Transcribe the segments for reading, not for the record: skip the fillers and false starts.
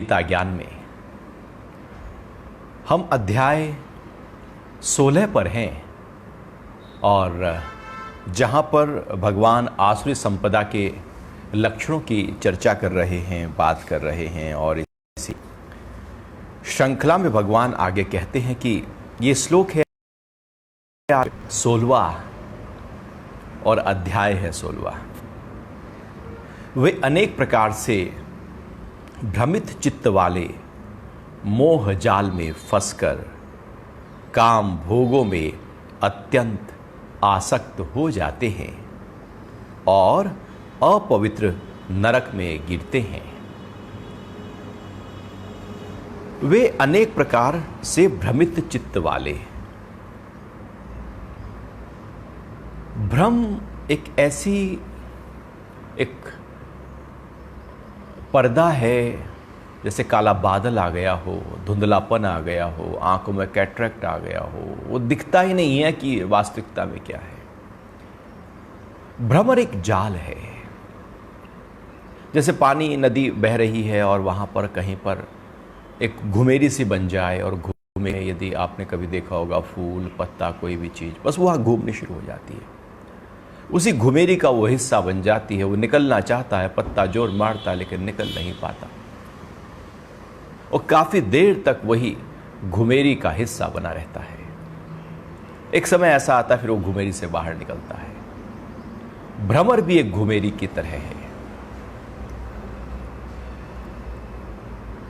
गीता ज्ञान में हम अध्याय 16 पर हैं और जहाँ पर भगवान आसुरी संपदा के लक्षणों की चर्चा कर रहे हैं, बात कर रहे हैं। और इसी श्रृंखला में भगवान आगे कहते हैं कि ये श्लोक है 16वां और अध्याय है 16वां। वे अनेक प्रकार से भ्रमित चित्त वाले मोह जाल में फंसकर काम भोगों में अत्यंत आसक्त हो जाते हैं और अपवित्र नरक में गिरते हैं। वे अनेक प्रकार से भ्रमित चित्त वाले। भ्रम एक पर्दा है, जैसे काला बादल आ गया हो, धुंधलापन आ गया हो, आंखों में कैटरेक्ट आ गया हो, वो दिखता ही नहीं है कि वास्तविकता में क्या है। भ्रमर एक जाल है, जैसे पानी नदी बह रही है और वहां पर कहीं पर एक घुमेरी सी बन जाए और घूमे, यदि आपने कभी देखा होगा फूल पत्ता कोई भी चीज, बस वहां घूमनी शुरू हो जाती है, उसी घुमेरी का वो हिस्सा बन जाती है। वो निकलना चाहता है, पत्ता जोर मारता है लेकिन निकल नहीं पाता और काफी देर तक वही घुमेरी का हिस्सा बना रहता है। एक समय ऐसा आता है फिर वो घुमेरी से बाहर निकलता है। भ्रमर भी एक घुमेरी की तरह है।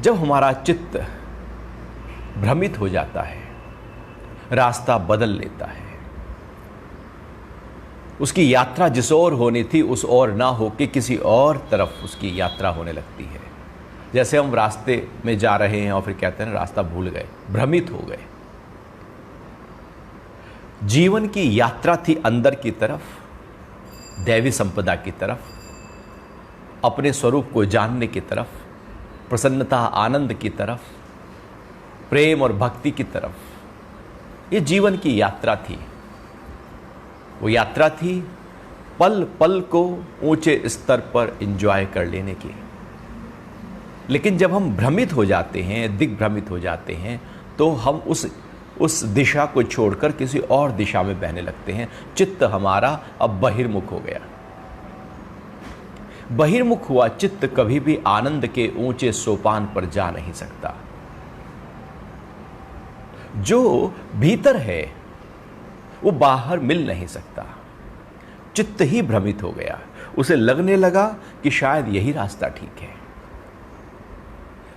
जब हमारा चित्त भ्रमित हो जाता है, रास्ता बदल लेता है, उसकी यात्रा जिस ओर होनी थी उस ओर ना होकर किसी और तरफ उसकी यात्रा होने लगती है। जैसे हम रास्ते में जा रहे हैं और फिर कहते हैं रास्ता भूल गए, भ्रमित हो गए। जीवन की यात्रा थी अंदर की तरफ, दैवी संपदा की तरफ, अपने स्वरूप को जानने की तरफ, प्रसन्नता आनंद की तरफ, प्रेम और भक्ति की तरफ। ये जीवन की यात्रा थी। वो यात्रा थी पल पल को ऊंचे स्तर पर एंजॉय कर लेने की। लेकिन जब हम भ्रमित हो जाते हैं, दिग्भ्रमित हो जाते हैं, तो हम उस दिशा को छोड़कर किसी और दिशा में बहने लगते हैं। चित्त हमारा अब बहिर्मुख हो गया। बहिर्मुख हुआ चित्त कभी भी आनंद के ऊंचे सोपान पर जा नहीं सकता। जो भीतर है वो बाहर मिल नहीं सकता। चित्त ही भ्रमित हो गया, उसे लगने लगा कि शायद यही रास्ता ठीक है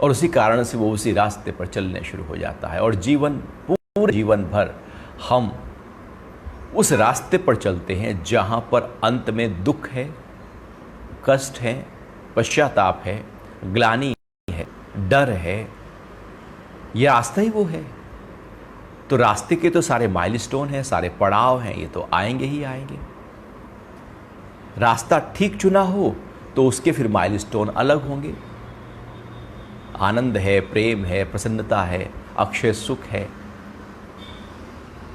और उसी कारण से वो उसी रास्ते पर चलने शुरू हो जाता है। और पूरे जीवन भर हम उस रास्ते पर चलते हैं जहां पर अंत में दुख है, कष्ट है, पश्चाताप है, ग्लानि है, डर है। यह रास्ता ही वो है। तो रास्ते के तो सारे माइलस्टोन हैं, सारे पड़ाव हैं, ये तो आएंगे ही आएंगे। रास्ता ठीक चुना हो तो उसके फिर माइलस्टोन अलग होंगे। आनंद है, प्रेम है, प्रसन्नता है, अक्षय सुख है।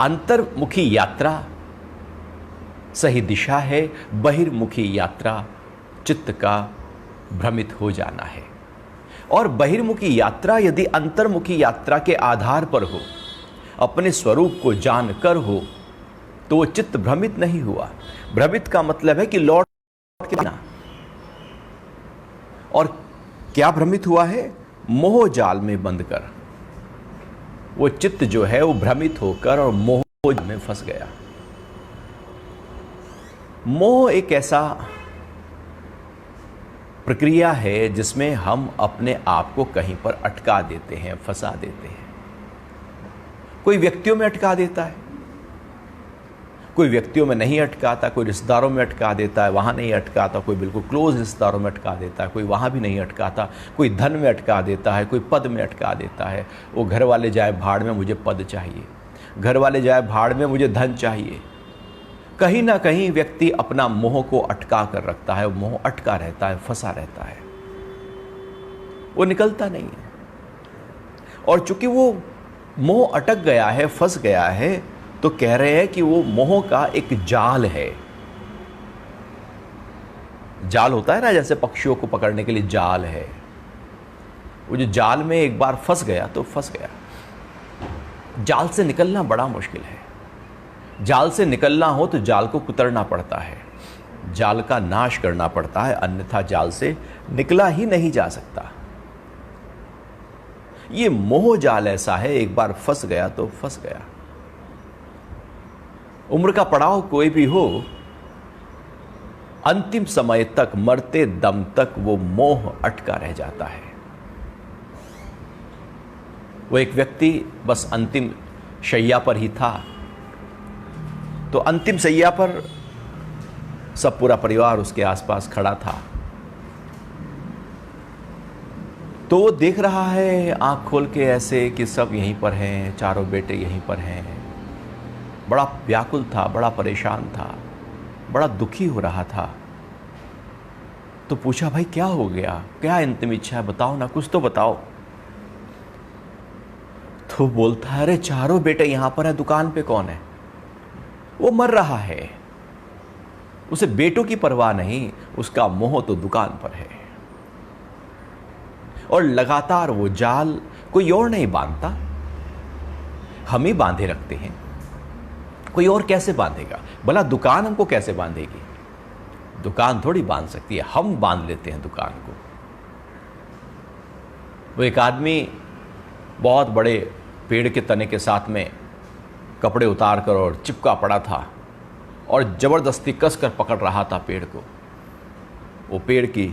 अंतर्मुखी यात्रा सही दिशा है, बहिर्मुखी यात्रा चित्त का भ्रमित हो जाना है। और बहिर्मुखी यात्रा यदि अंतर्मुखी यात्रा के आधार पर हो, अपने स्वरूप को जानकर हो, तो वो चित्त भ्रमित नहीं हुआ। भ्रमित का मतलब है कि लौट के आना। और क्या भ्रमित हुआ है? मोह जाल में बंद कर वो चित्त जो है वो भ्रमित होकर और मोह में फंस गया। मोह एक ऐसा प्रक्रिया है जिसमें हम अपने आप को कहीं पर अटका देते हैं, फंसा देते हैं। कोई व्यक्तियों में अटका देता है, कोई व्यक्तियों में नहीं अटकाता, कोई रिश्तेदारों में अटका देता है, वहाँ नहीं अटकाता, कोई बिल्कुल क्लोज रिश्तेदारों में अटका देता है, कोई वहाँ भी नहीं अटकाता, कोई धन में अटका देता है, कोई पद में अटका देता है। वो घर वाले जाए भाड़ में, मुझे पद चाहिए, घर वाले जाए भाड़ में, मुझे धन चाहिए। कहीं ना कहीं व्यक्ति अपना मोह को अटका कर रखता है, मोह अटका रहता है, फंसा रहता है, वो निकलता नहीं है। और चूंकि वो मोह अटक गया है, फंस गया है, तो कह रहे हैं कि वो मोह का एक जाल है। जाल होता है ना, जैसे पक्षियों को पकड़ने के लिए जाल है, वो जो जाल में एक बार फंस गया तो फंस गया। जाल से निकलना बड़ा मुश्किल है। जाल से निकलना हो तो जाल को कुतरना पड़ता है, जाल का नाश करना पड़ता है, अन्यथा जाल से निकला ही नहीं जा सकता। ये मोह जाल ऐसा है, एक बार फंस गया तो फंस गया। उम्र का पड़ाव कोई भी हो, अंतिम समय तक, मरते दम तक वो मोह अटका रह जाता है। वो एक व्यक्ति बस अंतिम शैया पर ही था, तो अंतिम शैया पर सब पूरा परिवार उसके आसपास खड़ा था। तो वो देख रहा है आंख खोल के ऐसे कि सब यहीं पर हैं, चारों बेटे यहीं पर हैं। बड़ा व्याकुल था, बड़ा परेशान था, बड़ा दुखी हो रहा था। तो पूछा, भाई क्या हो गया, क्या अंतिम इच्छा है, बताओ ना, कुछ तो बताओ। तो बोलता है, अरे चारों बेटे यहां पर है, दुकान पे कौन है? वो मर रहा है, उसे बेटों की परवाह नहीं, उसका मोह तो दुकान पर है। और लगातार वो जाल कोई और नहीं बांधता, हम ही बांधे रखते हैं। कोई और कैसे बांधेगा? भला दुकान हमको कैसे बांधेगी? दुकान थोड़ी बांध सकती है, हम बांध लेते हैं दुकान को। वो एक आदमी बहुत बड़े पेड़ के तने के साथ में कपड़े उतार कर और चिपका पड़ा था और जबरदस्ती कसकर पकड़ रहा था पेड़ को। वो पेड़ की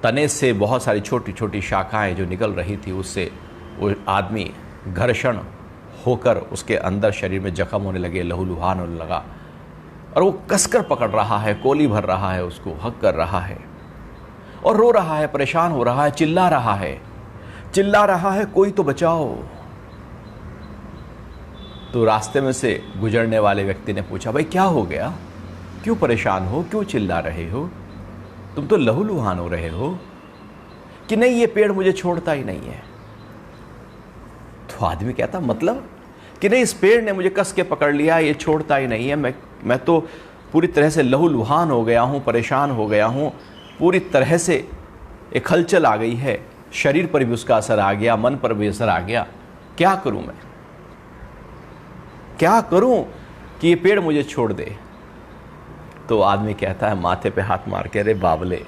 तने से बहुत सारी छोटी छोटी शाखाएं जो निकल रही थी, उससे वो आदमी घर्षण होकर उसके अंदर शरीर में जख्म होने लगे, लहूलुहान होने लगा, और वो कसकर पकड़ रहा है, कोली भर रहा है, उसको हक कर रहा है और रो रहा है, परेशान हो रहा है, चिल्ला रहा है, कोई तो बचाओ। तो रास्ते में से गुजरने वाले व्यक्ति ने पूछा, भाई क्या हो गया, क्यों परेशान हो, क्यों चिल्ला रहे हो, तुम तो लहूलुहान हो रहे हो। कि नहीं, ये पेड़ मुझे छोड़ता ही नहीं है। तो आदमी कहता, मतलब? कि नहीं, इस पेड़ ने मुझे कस के पकड़ लिया, ये छोड़ता ही नहीं है, मैं तो पूरी तरह से लहूलुहान हो गया हूं, परेशान हो गया हूं, पूरी तरह से एक हलचल आ गई है, शरीर पर भी उसका असर आ गया, मन पर भी असर आ गया, क्या करूं मैं, क्या करूं कि ये पेड़ मुझे छोड़ दे। तो आदमी कहता है माथे पे हाथ मार के, अरे बावले,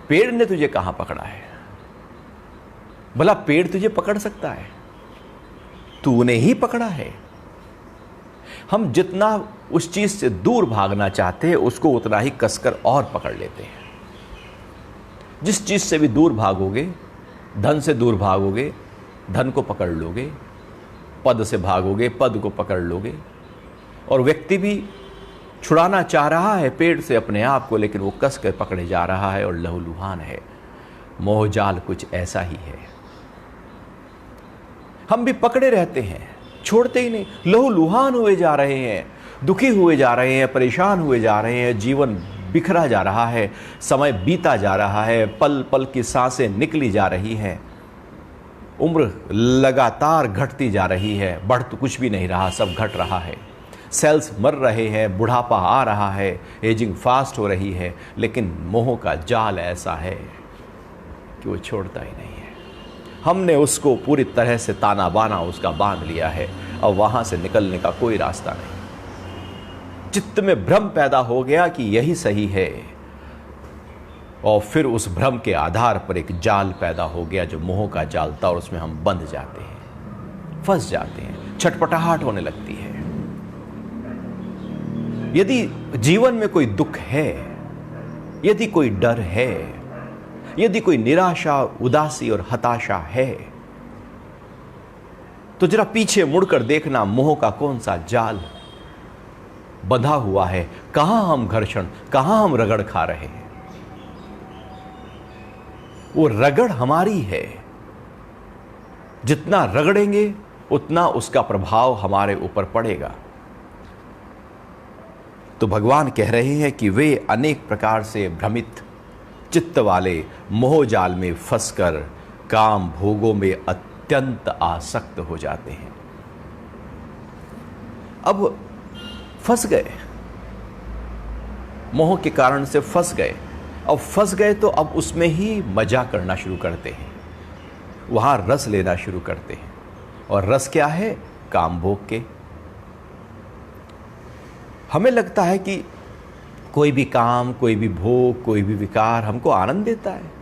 पेड़ ने तुझे कहां पकड़ा है? भला पेड़ तुझे पकड़ सकता है? तूने ही पकड़ा है। हम जितना उस चीज से दूर भागना चाहते हैं, उसको उतना ही कसकर और पकड़ लेते हैं। जिस चीज से भी दूर भागोगे, धन से दूर भागोगे, धन को पकड़ लोगे, पद से भागोगे, पद को पकड़ लोगे। और व्यक्ति भी छुड़ाना चाह रहा है पेड़ से अपने आप को, लेकिन वो कस कर पकड़े जा रहा है और लहूलुहान है। मोहजाल कुछ ऐसा ही है। हम भी पकड़े रहते हैं, छोड़ते ही नहीं, लहूलुहान हुए जा रहे हैं, दुखी हुए जा रहे हैं, परेशान हुए जा रहे हैं, जीवन बिखरा जा रहा है, समय बीता जा रहा है, पल पल की सांसें निकली जा रही हैं, उम्र लगातार घटती जा रही है, बढ़ तो कुछ भी नहीं रहा, सब घट रहा है। सेल्स मर रहे हैं, बुढ़ापा आ रहा है, एजिंग फास्ट हो रही है, लेकिन मोह का जाल ऐसा है कि वो छोड़ता ही नहीं है। हमने उसको पूरी तरह से ताना बाना उसका बांध लिया है, अब वहां से निकलने का कोई रास्ता नहीं। चित्त में भ्रम पैदा हो गया कि यही सही है, और फिर उस भ्रम के आधार पर एक जाल पैदा हो गया जो मोह का जाल था, और उसमें हम बंध जाते हैं, फंस जाते हैं, छटपटाहट होने लगती है। यदि जीवन में कोई दुख है, यदि कोई डर है, यदि कोई निराशा, उदासी और हताशा है, तो जरा पीछे मुड़कर देखना मोह का कौन सा जाल बंधा हुआ है, कहां हम घर्षण, कहां हम रगड़ खा रहे हैं। वो रगड़ हमारी है, जितना रगड़ेंगे उतना उसका प्रभाव हमारे ऊपर पड़ेगा। तो भगवान कह रहे हैं कि वे अनेक प्रकार से भ्रमित चित्त वाले मोहजाल में फंसकर काम भोगों में अत्यंत आसक्त हो जाते हैं। अब फंस गए, मोह के कारण से फंस गए, अब फंस गए तो अब उसमें ही मजा करना शुरू करते हैं, वहां रस लेना शुरू करते हैं। और रस क्या है? काम भोग के। हमें लगता है कि कोई भी काम, कोई भी भोग, कोई भी विकार हमको आनंद देता है।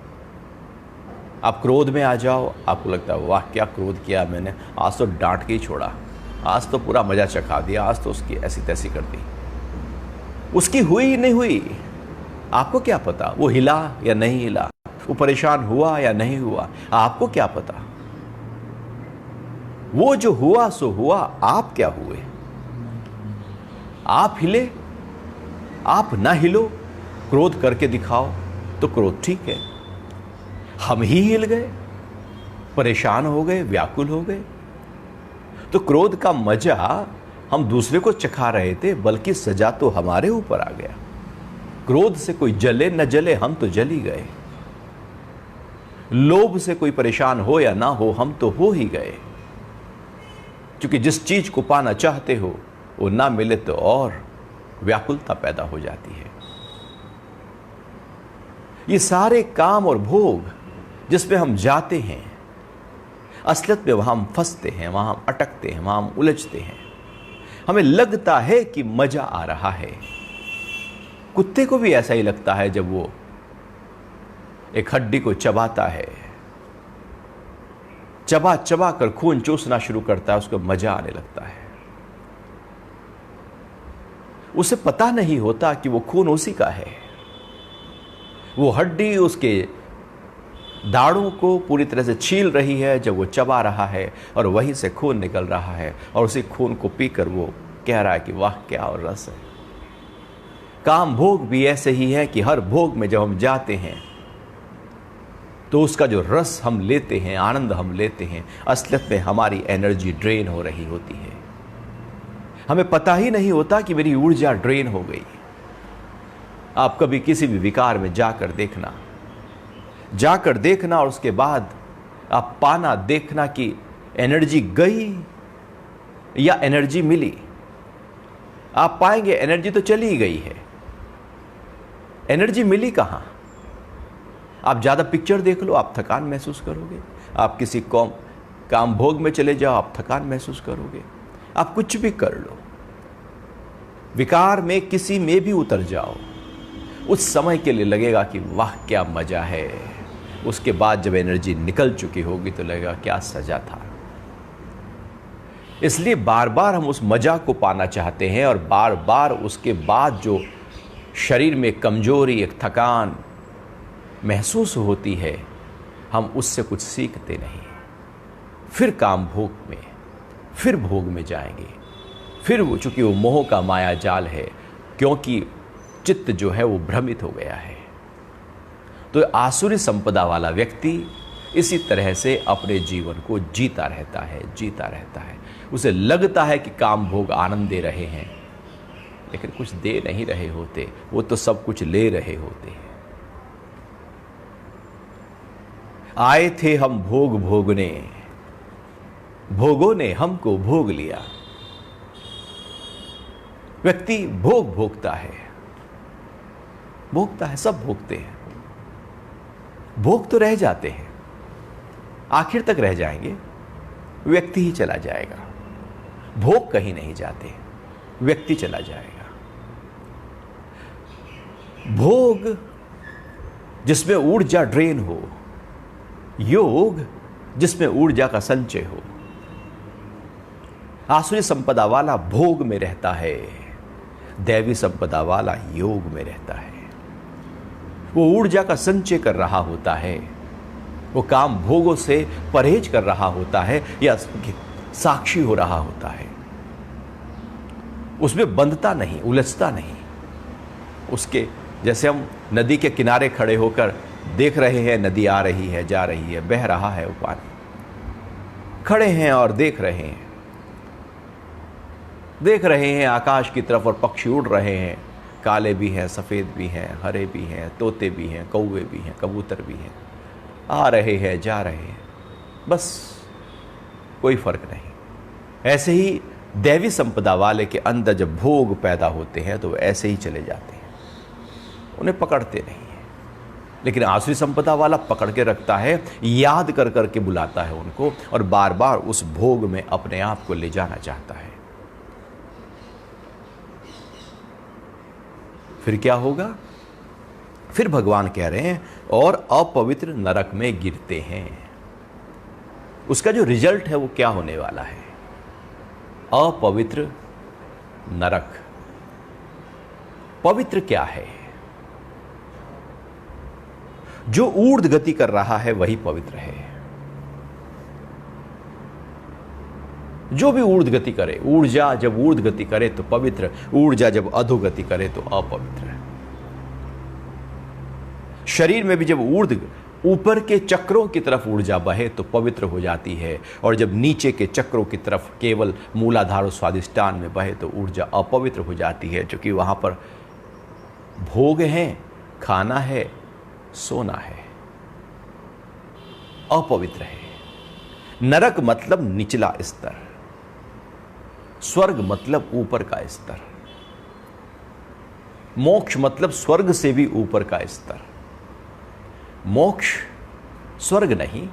आप क्रोध में आ जाओ, आपको लगता है वाह क्या क्रोध किया मैंने, आज तो डांट के ही छोड़ा, आज तो पूरा मजा चखा दिया, आज तो उसकी ऐसी तैसी कर दी। उसकी हुई ही नहीं हुई, आपको क्या पता वो हिला या नहीं हिला, वो परेशान हुआ या नहीं हुआ, आपको क्या पता। वो जो हुआ सो हुआ, आप क्या हुए? आप हिले, आप ना हिलो, क्रोध करके दिखाओ तो क्रोध ठीक है। हम ही हिल गए, परेशान हो गए, व्याकुल हो गए, तो क्रोध का मजा हम दूसरे को चखा रहे थे, बल्कि सजा तो हमारे ऊपर आ गया। क्रोध से कोई जले न जले, हम तो जल ही गए। लोभ से कोई परेशान हो या ना हो, हम तो हो ही गए। क्योंकि जिस चीज को पाना चाहते हो वो ना मिले तो और व्याकुलता पैदा हो जाती है। ये सारे काम और भोग जिसमें हम जाते हैं, असलियत में वहां हम फंसते हैं, वहां हम अटकते हैं, वहां हम उलझते हैं। हमें लगता है कि मजा आ रहा है। कुत्ते को भी ऐसा ही लगता है जब वो एक हड्डी को चबाता है, चबा चबा कर खून चूसना शुरू करता है, उसको मजा आने लगता है। उसे पता नहीं होता कि वो खून उसी का है। वो हड्डी उसके दाढ़ों को पूरी तरह से छील रही है जब वो चबा रहा है, और वहीं से खून निकल रहा है, और उसी खून को पीकर वो कह रहा है कि वाह क्या और रस है। काम भोग भी ऐसे ही है कि हर भोग में जब हम जाते हैं तो उसका जो रस हम लेते हैं, आनंद हम लेते हैं, असलियत में हमारी एनर्जी ड्रेन हो रही होती है। हमें पता ही नहीं होता कि मेरी ऊर्जा ड्रेन हो गई। आप कभी किसी भी विकार में जाकर देखना और उसके बाद आप पाना देखना कि एनर्जी गई या एनर्जी मिली। आप पाएंगे एनर्जी तो चली ही गई है, एनर्जी मिली कहां? आप ज्यादा पिक्चर देख लो, आप थकान महसूस करोगे। आप किसी काम भोग में चले जाओ, आप थकान महसूस करोगे। आप कुछ भी कर लो, विकार में किसी में भी उतर जाओ, उस समय के लिए लगेगा कि वाह क्या मजा है। उसके बाद जब एनर्जी निकल चुकी होगी तो लगेगा क्या सजा था। इसलिए बार बार हम उस मजा को पाना चाहते हैं, और बार बार उसके बाद जो शरीर में कमजोरी, एक थकान महसूस होती है, हम उससे कुछ सीखते नहीं। फिर काम भोग में, फिर भोग में जाएंगे। फिर वो, चूंकि वो मोह का माया जाल है, क्योंकि चित्त जो है वो भ्रमित हो गया है। तो आसुरी संपदा वाला व्यक्ति इसी तरह से अपने जीवन को जीता रहता है। उसे लगता है कि काम भोग आनंद दे रहे हैं, लेकिन कुछ दे नहीं रहे होते, वो तो सब कुछ ले रहे होते हैं। आए थे हम भोग भोगने, भोगों ने हमको भोग लिया। व्यक्ति भोग भोगता है, सब भोगते हैं। भोग तो रह जाते हैं, आखिर तक रह जाएंगे, व्यक्ति ही चला जाएगा। भोग कहीं नहीं जाते, व्यक्ति चला जाएगा। भोग जिसमें ऊर्जा ड्रेन हो, योग जिसमें ऊर्जा का संचय हो। आसुरी संपदा वाला भोग में रहता है, दैवी संपदा वाला योग में रहता है। वो ऊर्जा का संचय कर रहा होता है, वो काम भोगों से परहेज कर रहा होता है, या साक्षी हो रहा होता है। उसमें बंधता नहीं, उलझता नहीं। उसके जैसे हम नदी के किनारे खड़े होकर देख रहे हैं, नदी आ रही है, जा रही है, बह रहा है वो पानी, खड़े हैं और देख रहे हैं आकाश की तरफ, और पक्षी उड़ रहे हैं। काले भी हैं, सफ़ेद भी हैं, हरे भी हैं, तोते भी हैं, कौवे भी हैं, कबूतर भी हैं, आ रहे हैं, जा रहे हैं, बस कोई फर्क नहीं। ऐसे ही दैवी संपदा वाले के अंदर जब भोग पैदा होते हैं तो वो ऐसे ही चले जाते हैं, उन्हें पकड़ते नहीं हैं। लेकिन आसुरी संपदा वाला पकड़ के रखता है, याद कर करके बुलाता है उनको और बार बार उस भोग में अपने आप को ले जाना चाहता है। फिर क्या होगा? फिर भगवान कह रहे हैं और अपवित्र नरक में गिरते हैं। उसका जो रिजल्ट है वो क्या होने वाला है? अपवित्र नरक। पवित्र क्या है? जो ऊर्ध्व गति कर रहा है वही पवित्र है। जो भी ऊर्ध्व गति करे, ऊर्जा जब ऊर्ध्व गति करे तो पवित्र, ऊर्जा जब अधोगति करे तो अपवित्र है। शरीर में भी जब ऊर्ध्व ऊपर के चक्रों की तरफ ऊर्जा बहे तो पवित्र हो जाती है, और जब नीचे के चक्रों की तरफ केवल मूलाधार और स्वादिष्टान में बहे तो ऊर्जा अपवित्र हो जाती है, क्योंकि वहां पर भोग है, खाना है, सोना है, अपवित्र है। नरक मतलब निचला स्तर, स्वर्ग मतलब ऊपर का स्तर, मोक्ष मतलब स्वर्ग से भी ऊपर का स्तर। मोक्ष स्वर्ग नहीं,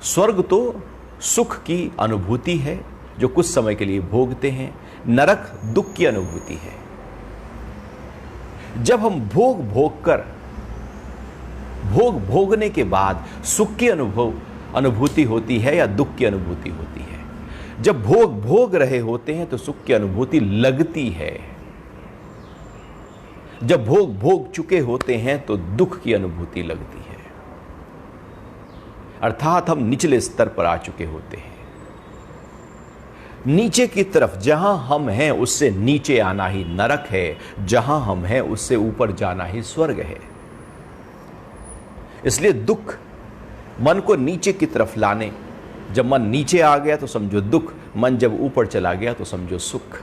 स्वर्ग तो सुख की अनुभूति है जो कुछ समय के लिए भोगते हैं, नरक दुख की अनुभूति है। जब हम भोगने के बाद सुख की अनुभूति होती है या दुख की अनुभूति होती है। जब भोग रहे होते हैं तो सुख की अनुभूति लगती है, जब भोग चुके होते हैं तो दुख की अनुभूति लगती है। अर्थात हम निचले स्तर पर आ चुके होते हैं। नीचे की तरफ जहां हम हैं उससे नीचे आना ही नरक है, जहां हम हैं उससे ऊपर जाना ही स्वर्ग है। इसलिए दुख मन को नीचे की तरफ लाने, जब मन नीचे आ गया तो समझो दुख, मन जब ऊपर चला गया तो समझो सुख।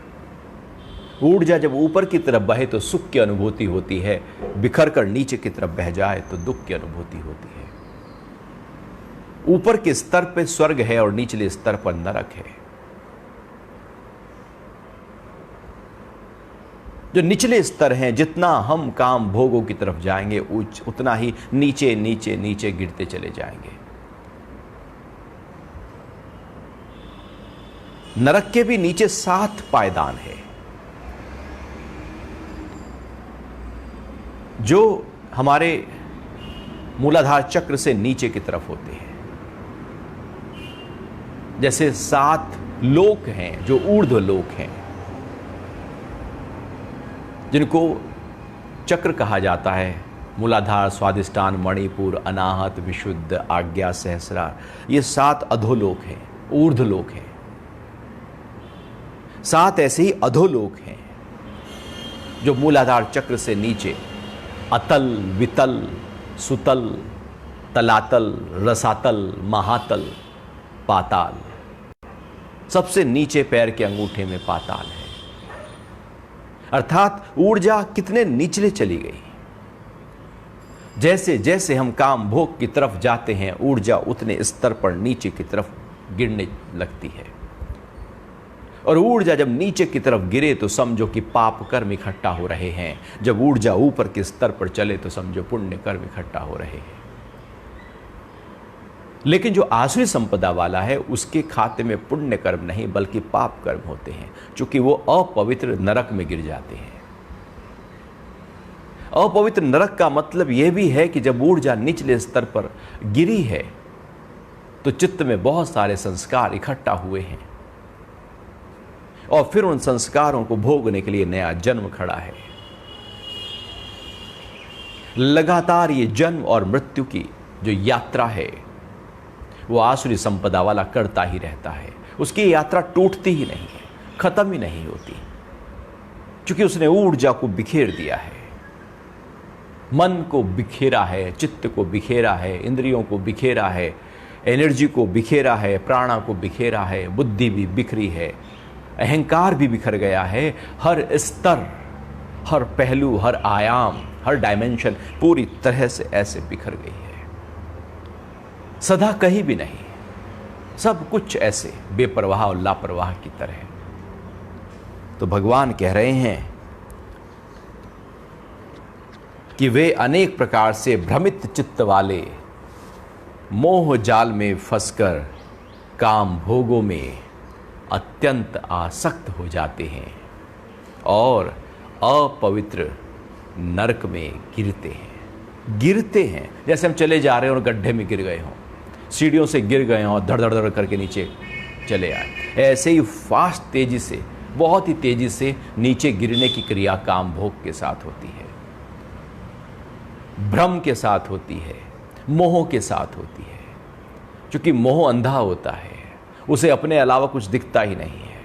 ऊर्जा जब ऊपर की तरफ बहे तो सुख की अनुभूति होती है, बिखर कर नीचे की तरफ बह जाए तो दुख की अनुभूति होती है। ऊपर के स्तर पर स्वर्ग है और निचले स्तर पर नरक है। जो निचले स्तर हैं, जितना हम काम भोगों की तरफ जाएंगे उतना ही नीचे नीचे नीचे गिरते चले जाएंगे। नरक के भी नीचे 7 पायदान है जो हमारे मूलाधार चक्र से नीचे की तरफ होते हैं। जैसे 7 लोक हैं जो ऊर्ध्व लोक हैं, जिनको चक्र कहा जाता है। मूलाधार, स्वादिष्टान, मणिपुर, अनाहत, विशुद्ध, आज्ञा, सहस्रार, ये 7 अधोलोक हैं, ऊर्ध्वलोक हैं। 7 ऐसे ही अधोलोक हैं जो मूलाधार चक्र से नीचे अतल, वितल, सुतल, तलातल, रसातल, महातल, पाताल। सबसे नीचे पैर के अंगूठे में पाताल है। अर्थात ऊर्जा कितने निचले चली गई। जैसे जैसे हम काम भोग की तरफ जाते हैं ऊर्जा उतने स्तर पर नीचे की तरफ गिरने लगती है, और ऊर्जा जब नीचे की तरफ गिरे तो समझो कि पाप कर्म इकट्ठा हो रहे हैं। जब ऊर्जा ऊपर के स्तर पर चले तो समझो पुण्य कर्म इकट्ठा हो रहे हैं। लेकिन जो आसुरी संपदा वाला है उसके खाते में पुण्य कर्म नहीं बल्कि पाप कर्म होते हैं, क्योंकि वो अपवित्र नरक में गिर जाते हैं। अपवित्र नरक का मतलब यह भी है कि जब ऊर्जा निचले स्तर पर गिरी है तो चित्त में बहुत सारे संस्कार इकट्ठा हुए हैं, और फिर उन संस्कारों को भोगने के लिए नया जन्म खड़ा है। लगातार ये जन्म और मृत्यु की जो यात्रा है वो आसुरी संपदा वाला करता ही रहता है। उसकी यात्रा टूटती ही नहीं है, खत्म ही नहीं होती, क्योंकि उसने ऊर्जा को बिखेर दिया है, मन को बिखेरा है, चित्त को बिखेरा है, इंद्रियों को बिखेरा है, एनर्जी को बिखेरा है, प्राणा को बिखेरा है, बुद्धि भी बिखरी है, अहंकार भी बिखर गया है। हर स्तर, हर पहलू, हर आयाम, हर डायमेंशन पूरी तरह से ऐसे बिखर गई है। सदा कहीं भी नहीं, सब कुछ ऐसे बेपरवाह और लापरवाह की तरह। तो भगवान कह रहे हैं कि वे अनेक प्रकार से भ्रमित चित्त वाले मोह जाल में फंसकर काम भोगों में अत्यंत आसक्त हो जाते हैं और अपवित्र नरक में गिरते हैं। जैसे हम चले जा रहे हैं और गड्ढे में गिर गए हों, सीढ़ियों से गिर गए हों और धड़ धड़ धड़ करके नीचे चले आए, ऐसे ही फास्ट तेजी से, बहुत ही तेजी से नीचे गिरने की क्रिया काम भोग के साथ होती है, भ्रम के साथ होती है, मोह के साथ होती है। क्योंकि मोह अंधा होता है, उसे अपने अलावा कुछ दिखता ही नहीं है।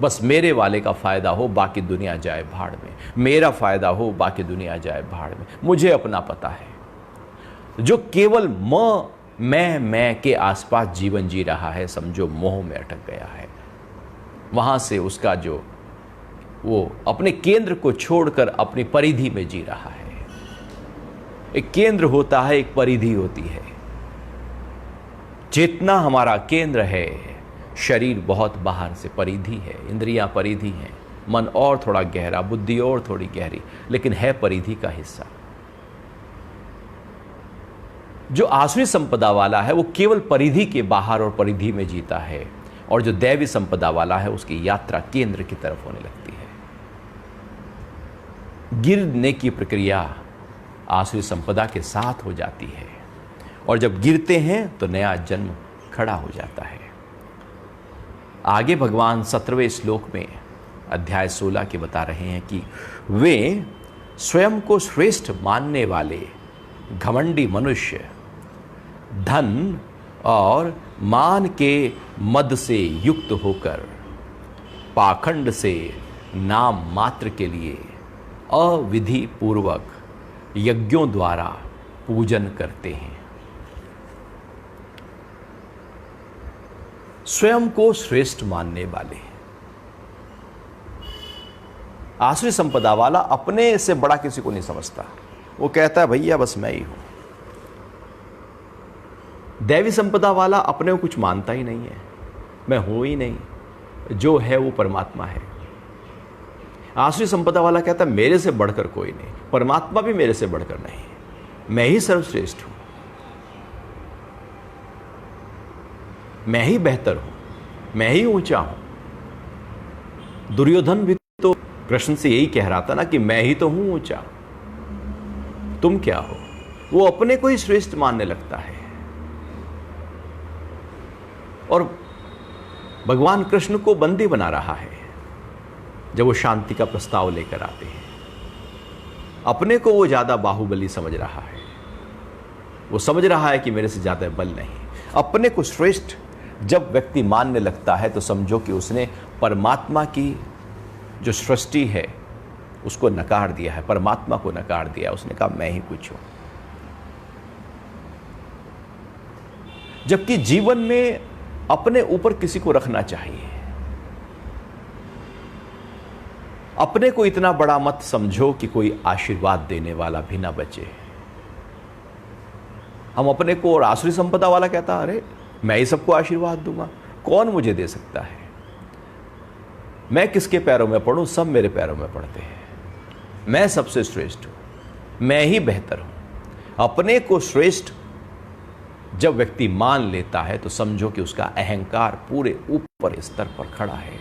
बस मेरे वाले का फायदा हो, बाकी दुनिया जाए भाड़ में, मेरा फायदा हो, बाकी दुनिया जाए भाड़ में, मुझे अपना पता है। जो केवल मैं के आसपास जीवन जी रहा है, समझो मोह में अटक गया है। वहां से उसका जो वो अपने केंद्र को छोड़कर अपनी परिधि में जी रहा है। एक केंद्र होता है, एक परिधि होती है। चेतना हमारा केंद्र है, शरीर बहुत बाहर से परिधि है, इंद्रियां परिधि हैं, मन और थोड़ा गहरा, बुद्धि और थोड़ी गहरी, लेकिन है परिधि का हिस्सा। जो आसुरी संपदा वाला है वो केवल परिधि के बाहर और परिधि में जीता है, और जो दैवी संपदा वाला है उसकी यात्रा केंद्र की तरफ होने लगती है। गिरने की प्रक्रिया आसुरी संपदा के साथ हो जाती है, और जब गिरते हैं तो नया जन्म खड़ा हो जाता है। आगे भगवान 17वें श्लोक में अध्याय 16 के बता रहे हैं कि वे स्वयं को श्रेष्ठ मानने वाले घमंडी मनुष्य धन और मान के मद से युक्त होकर पाखंड से नाम मात्र के लिए अविधि पूर्वक यज्ञों द्वारा पूजन करते हैं। स्वयं को श्रेष्ठ मानने वाले, आसुरी संपदा वाला अपने से बड़ा किसी को नहीं समझता, वो कहता है भैया बस मैं ही हूं। दैवी संपदा वाला अपने को कुछ मानता ही नहीं है, मैं हूं ही नहीं, जो है वो परमात्मा है। आसुरी संपदा वाला कहता है मेरे से बढ़कर कोई नहीं, परमात्मा भी मेरे से बढ़कर नहीं, मैं ही सर्वश्रेष्ठ हूं, मैं ही बेहतर हूं, मैं ही ऊंचा हूं। दुर्योधन भी तो कृष्ण से यही कह रहा था ना कि मैं ही तो हूं ऊंचा, तुम क्या हो। वो अपने को ही श्रेष्ठ मानने लगता है। और भगवान कृष्ण को बंदी बना रहा है जब वो शांति का प्रस्ताव लेकर आते हैं। अपने को वो ज्यादा बाहुबली समझ रहा है, वो समझ रहा है कि मेरे से ज्यादा बल नहीं। अपने को श्रेष्ठ जब व्यक्ति मानने लगता है तो समझो कि उसने परमात्मा की जो सृष्टि है उसको नकार दिया है, परमात्मा को नकार दिया। उसने कहा मैं ही कुछ हूं। जबकि जीवन में अपने ऊपर किसी को रखना चाहिए। अपने को इतना बड़ा मत समझो कि कोई आशीर्वाद देने वाला भी ना बचे। हम अपने को, और आसुरी संपदा वाला कहता अरे मैं ही सबको आशीर्वाद दूंगा, कौन मुझे दे सकता है, मैं किसके पैरों में पड़ूं, सब मेरे पैरों में पड़ते हैं, मैं सबसे श्रेष्ठ हूं, मैं ही बेहतर हूं। अपने को श्रेष्ठ जब व्यक्ति मान लेता है तो समझो कि उसका अहंकार पूरे ऊपर स्तर पर खड़ा है।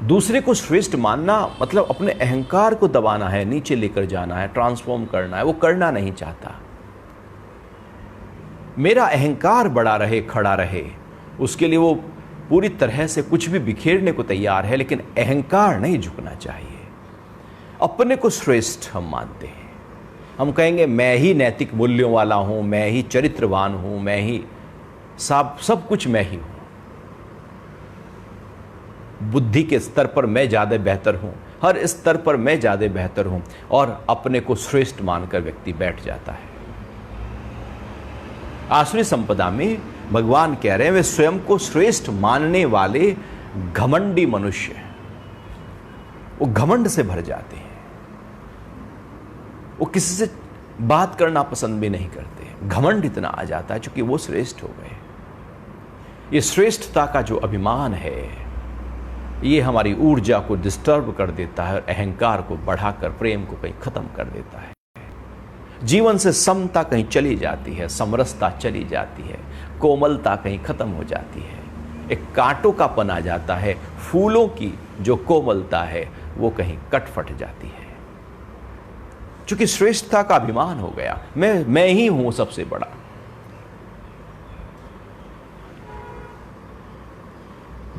दूसरे को श्रेष्ठ मानना मतलब अपने अहंकार को दबाना है, नीचे लेकर जाना है, ट्रांसफॉर्म करना है। वो करना नहीं चाहता। मेरा अहंकार बड़ा रहे, खड़ा रहे, उसके लिए वो पूरी तरह से कुछ भी बिखेरने को तैयार है, लेकिन अहंकार नहीं झुकना चाहिए। अपने को श्रेष्ठ हम मानते हैं। हम कहेंगे मैं ही नैतिक मूल्यों वाला हूं, मैं ही चरित्रवान हूं, मैं ही सब कुछ मैं ही हूं। बुद्धि के स्तर पर मैं ज्यादा बेहतर हूं, हर स्तर पर मैं ज्यादा बेहतर हूं, और अपने को श्रेष्ठ मानकर व्यक्ति बैठ जाता है। आसुरी संपदा में भगवान कह रहे हैं वे स्वयं को श्रेष्ठ मानने वाले घमंडी मनुष्य हैं। वो घमंड से भर जाते हैं, वो किसी से बात करना पसंद भी नहीं करते। घमंड इतना आ जाता है क्योंकि वो श्रेष्ठ हो गए। ये श्रेष्ठता का जो अभिमान है ये हमारी ऊर्जा को डिस्टर्ब कर देता है और अहंकार को बढ़ाकर प्रेम को कहीं खत्म कर देता है। जीवन से समता कहीं चली जाती है, समरसता चली जाती है, कोमलता कहीं खत्म हो जाती है, एक कांटों का पन आ जाता है, फूलों की जो कोमलता है वो कहीं कटफट जाती है। क्योंकि श्रेष्ठता का अभिमान हो गया, मैं ही हूं सबसे बड़ा।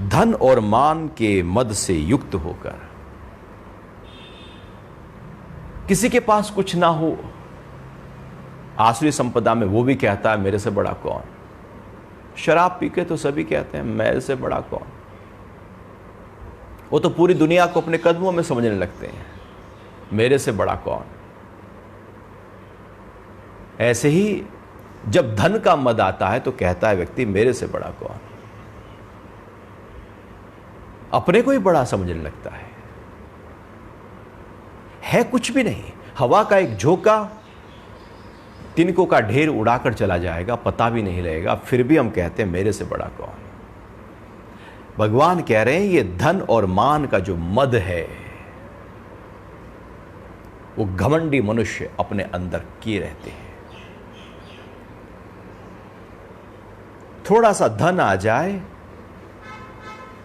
धन और मान के मद से युक्त होकर किसी के पास कुछ ना हो, आसुरी संपदा में वो भी कहता है मेरे से बड़ा कौन। शराब पी के तो सभी कहते हैं मेरे से बड़ा कौन। वो तो पूरी दुनिया को अपने कदमों में समझने लगते हैं, मेरे से बड़ा कौन। ऐसे ही जब धन का मद आता है तो कहता है व्यक्ति मेरे से बड़ा कौन, अपने को ही बड़ा समझने लगता है कुछ भी नहीं, हवा का एक झोंका, तिनकों का ढेर उड़ाकर चला जाएगा, पता भी नहीं लगेगा, फिर भी हम कहते हैं मेरे से बड़ा कौन। भगवान कह रहे हैं ये धन और मान का जो मद है वो घमंडी मनुष्य अपने अंदर किए रहते हैं। थोड़ा सा धन आ जाए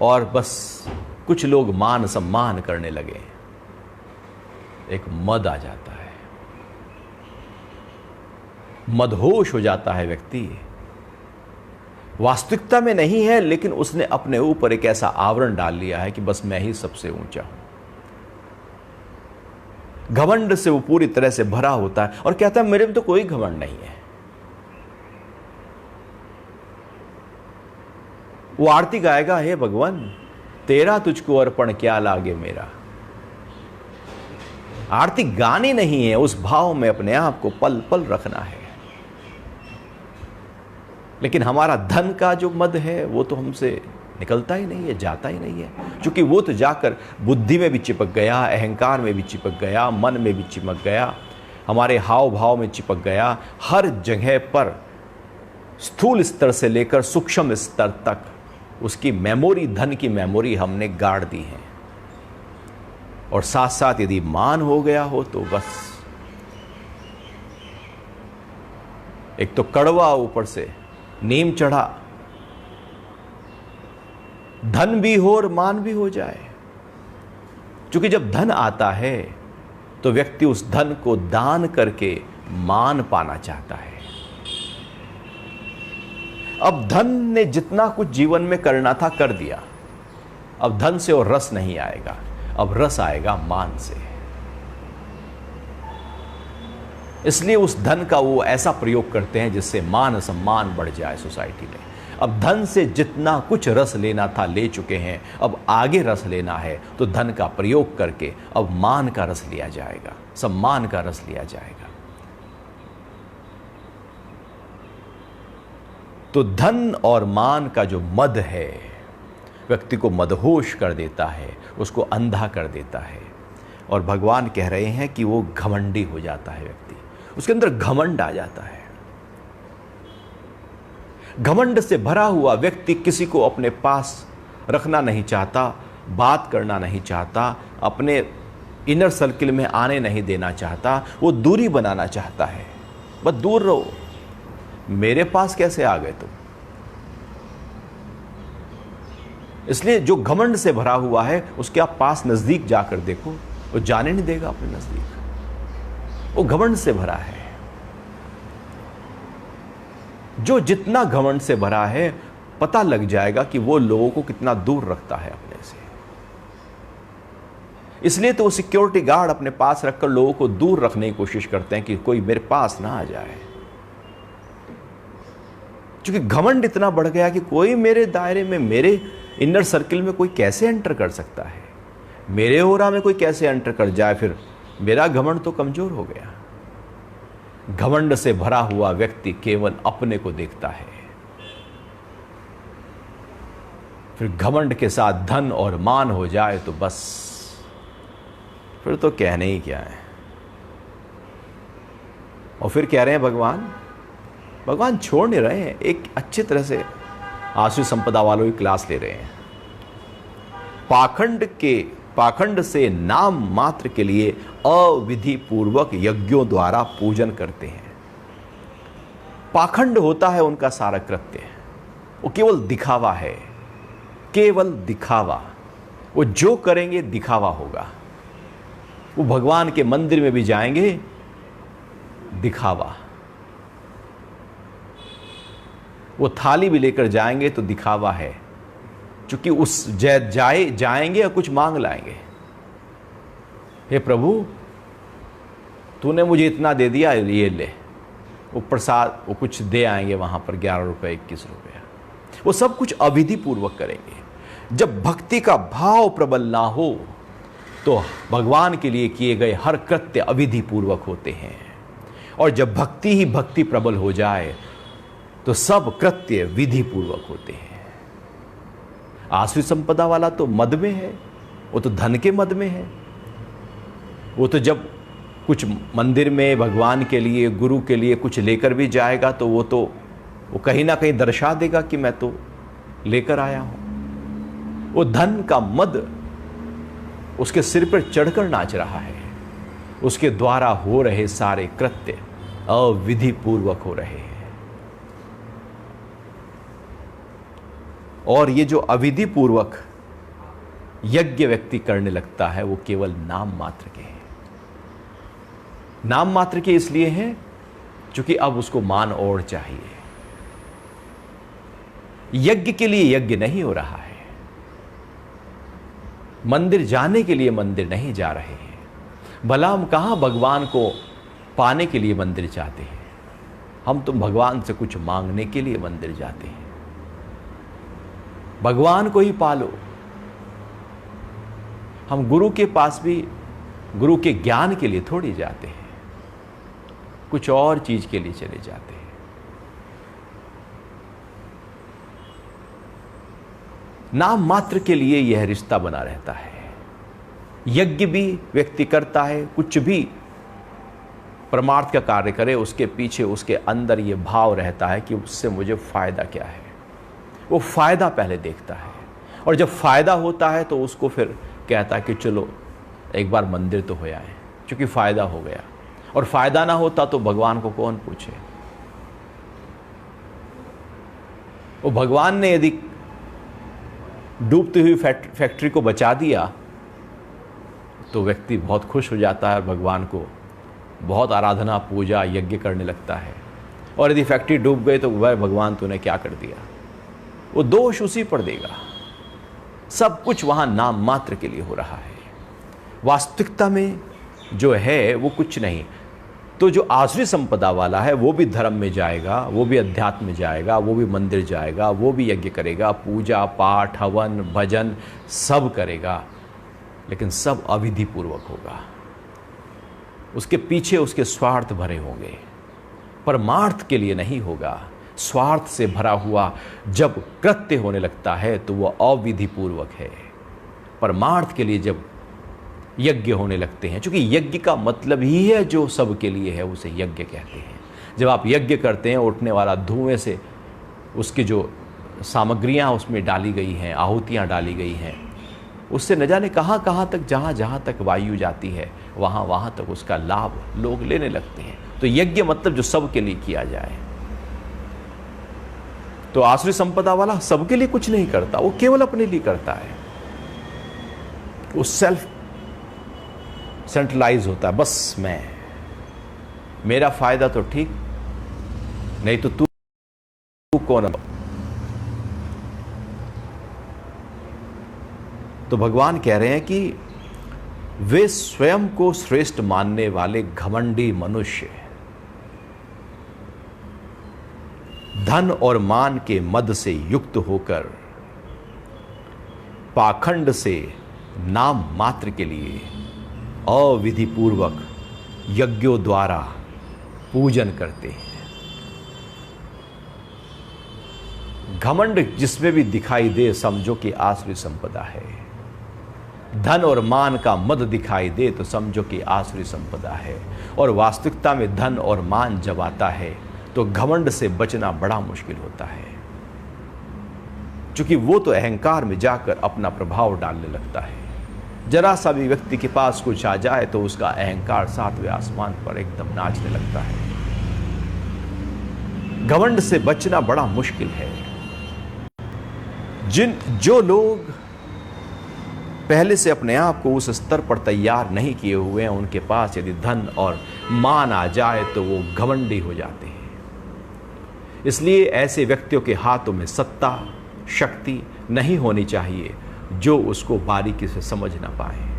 और बस कुछ लोग मान सम्मान करने लगे, एक मद आ जाता है, मदहोश हो जाता है व्यक्ति। वास्तविकता में नहीं है, लेकिन उसने अपने ऊपर एक ऐसा आवरण डाल लिया है कि बस मैं ही सबसे ऊंचा हूं। घमंड से वो पूरी तरह से भरा होता है और कहता है मेरे में तो कोई घमंड नहीं है। वो आरती गाएगा, हे भगवान तेरा तुझको अर्पण क्या लागे मेरा। आरती गानी नहीं है, उस भाव में अपने आप को पल पल रखना है। लेकिन हमारा धन का जो मद है वो तो हमसे निकलता ही नहीं है, जाता ही नहीं है, क्योंकि वो तो जाकर बुद्धि में भी चिपक गया, अहंकार में भी चिपक गया, मन में भी चिपक गया, हमारे हाव भाव में चिपक गया। हर जगह पर स्थूल स्तर से लेकर सूक्ष्म स्तर तक उसकी मेमोरी, धन की मेमोरी हमने गाड़ दी है। और साथ साथ यदि मान हो गया हो तो बस एक तो कड़वा, ऊपर से नीम चढ़ा, धन भी हो और मान भी हो जाए। क्योंकि जब धन आता है तो व्यक्ति उस धन को दान करके मान पाना चाहता है। अब धन ने जितना कुछ जीवन में करना था कर दिया, अब धन से और रस नहीं आएगा, अब रस आएगा मान से। इसलिए उस धन का वो ऐसा प्रयोग करते हैं जिससे मान सम्मान बढ़ जाए सोसाइटी में। अब धन से जितना कुछ रस लेना था ले चुके हैं, अब आगे रस लेना है तो धन का प्रयोग करके अब मान का रस लिया जाएगा, सम्मान का रस लिया जाएगा। तो धन और मान का जो मद है व्यक्ति को मदहोश कर देता है, उसको अंधा कर देता है। और भगवान कह रहे हैं कि वो घमंडी हो जाता है व्यक्ति, उसके अंदर घमंड आ जाता है। घमंड से भरा हुआ व्यक्ति किसी को अपने पास रखना नहीं चाहता, बात करना नहीं चाहता, अपने इनर सर्किल में आने नहीं देना चाहता, वो दूरी बनाना चाहता है। बस दूर रहो, मेरे पास कैसे आ गए तुम। इसलिए जो घमंड से भरा हुआ है उसके आप पास नजदीक जाकर देखो, वो जाने नहीं देगा अपने नजदीक, वो घमंड से भरा है। जो जितना घमंड से भरा है पता लग जाएगा कि वो लोगों को कितना दूर रखता है अपने से। इसलिए तो वो सिक्योरिटी गार्ड अपने पास रखकर लोगों को दूर रखने की कोशिश करते हैं कि कोई मेरे पास ना आ जाए। क्योंकि घमंड इतना बढ़ गया कि कोई मेरे दायरे में, मेरे इनर सर्किल में कोई कैसे एंटर कर सकता है, मेरे ओरा में कोई कैसे एंटर कर जाए, फिर मेरा घमंड तो कमजोर हो गया। घमंड से भरा हुआ व्यक्ति केवल अपने को देखता है। फिर घमंड के साथ धन और मान हो जाए तो बस फिर तो कहने ही क्या है। और फिर कह रहे हैं भगवान छोड़ नहीं रहे हैं, एक अच्छी तरह से आसुरी संपदा वालों की क्लास ले रहे हैं। पाखंड से नाम मात्र के लिए अविधि पूर्वक यज्ञों द्वारा पूजन करते हैं। पाखंड होता है उनका सारा कृत्य, वो केवल दिखावा है, केवल दिखावा। वो जो करेंगे दिखावा होगा। वो भगवान के मंदिर में भी जाएंगे, दिखावा। वो थाली भी लेकर जाएंगे तो दिखावा है, क्योंकि उस जाएंगे और कुछ मांग लाएंगे। हे प्रभु, तूने मुझे इतना दे दिया, ये ले। वो प्रसाद, वो कुछ दे आएंगे वहां पर 11 रुपये 21 रुपया। वो सब कुछ अविधि पूर्वक करेंगे। जब भक्ति का भाव प्रबल ना हो तो भगवान के लिए किए गए हर कृत्य अविधि पूर्वक होते हैं, और जब भक्ति ही भक्ति प्रबल हो जाए तो सब कृत्य विधि पूर्वक होते हैं। आश्रित संपदा वाला तो मद में है, वो तो धन के मद में है। वो तो जब कुछ मंदिर में भगवान के लिए, गुरु के लिए कुछ लेकर भी जाएगा तो वो कहीं ना कहीं दर्शा देगा कि मैं तो लेकर आया हूं। वो धन का मद उसके सिर पर चढ़कर नाच रहा है। उसके द्वारा हो रहे सारे कृत्य अविधि पूर्वक हो रहे हैं। और ये जो अविधि पूर्वक यज्ञ व्यक्ति करने लगता है वो केवल नाम मात्र के हैं। नाम मात्र के इसलिए हैं क्योंकि अब उसको मान और चाहिए। यज्ञ के लिए यज्ञ नहीं हो रहा है, मंदिर जाने के लिए मंदिर नहीं जा रहे हैं। भला हम कहां भगवान को पाने के लिए मंदिर जाते हैं? हम तो भगवान से कुछ मांगने के लिए मंदिर जाते हैं। भगवान को ही पालो। हम गुरु के पास भी गुरु के ज्ञान के लिए थोड़ी जाते हैं, कुछ और चीज के लिए चले जाते हैं। नाम मात्र के लिए यह रिश्ता बना रहता है। यज्ञ भी व्यक्ति करता है, कुछ भी परमार्थ का कार्य करे, उसके पीछे उसके अंदर यह भाव रहता है कि उससे मुझे फायदा क्या है। वो फायदा पहले देखता है, और जब फायदा होता है तो उसको फिर कहता है कि चलो एक बार मंदिर तो हो आए, क्योंकि फायदा हो गया। और फायदा ना होता तो भगवान को कौन पूछे। वो भगवान ने यदि डूबती हुई फैक्ट्री को बचा दिया तो व्यक्ति बहुत खुश हो जाता है और भगवान को बहुत आराधना, पूजा, यज्ञ करने लगता है। और यदि फैक्ट्री डूब गई तो वह भगवान तूने क्या कर दिया, वो दोष उसी पर देगा। सब कुछ वहां नाम मात्र के लिए हो रहा है। वास्तविकता में जो है वो कुछ नहीं। तो जो आश्रित संपदा वाला है वो भी धर्म में जाएगा, वो भी अध्यात्म में जाएगा, वो भी मंदिर जाएगा, वो भी यज्ञ करेगा, पूजा पाठ हवन भजन सब करेगा, लेकिन सब अविधि पूर्वक होगा। उसके पीछे उसके स्वार्थ भरे होंगे, परमार्थ के लिए नहीं होगा। स्वार्थ से भरा हुआ जब कृत्य होने लगता है तो वह अविधि पूर्वक है। परमार्थ के लिए जब यज्ञ होने लगते हैं, क्योंकि यज्ञ का मतलब ही है जो सब के लिए है, उसे यज्ञ कहते हैं। जब आप यज्ञ करते हैं, उठने वाला धुएं से उसकी जो सामग्रियां उसमें डाली गई हैं, आहुतियां डाली गई हैं, उससे न जाने कहाँ कहाँ तक, जहाँ तक वायु जाती है वहाँ तक उसका लाभ लोग लेने लगते हैं। तो यज्ञ मतलब जो सब के लिए किया जाए। तो आश्रित संपदा वाला सबके लिए कुछ नहीं करता, वो केवल अपने लिए करता है। वो सेल्फ सेंट्रलाइज होता है, बस मेरा फायदा तो ठीक, नहीं तो तू कौन। तो भगवान कह रहे हैं कि वे स्वयं को श्रेष्ठ मानने वाले घमंडी मनुष्य धन और मान के मद से युक्त होकर पाखंड से नाम मात्र के लिए अविधि पूर्वक यज्ञों द्वारा पूजन करते हैं। घमंड जिसमें भी दिखाई दे समझो कि आश्रित संपदा है। धन और मान का मद दिखाई दे तो समझो कि आश्रित संपदा है। और वास्तविकता में धन और मान जब आता है तो घमंड से बचना बड़ा मुश्किल होता है। क्योंकि वो तो अहंकार में जाकर अपना प्रभाव डालने लगता है। जरा सा भी व्यक्ति के पास कुछ आ जाए तो उसका अहंकार 7वें आसमान पर एकदम नाचने लगता है। घमंड से बचना बड़ा मुश्किल है। जो लोग पहले से अपने आप को उस स्तर पर तैयार नहीं किए हुए हैं, उनके पास यदि धन और मान आ जाए तो वो घमंडी हो जाते हैं। इसलिए ऐसे व्यक्तियों के हाथों में सत्ता, शक्ति नहीं होनी चाहिए जो उसको बारीकी से समझ ना पाए।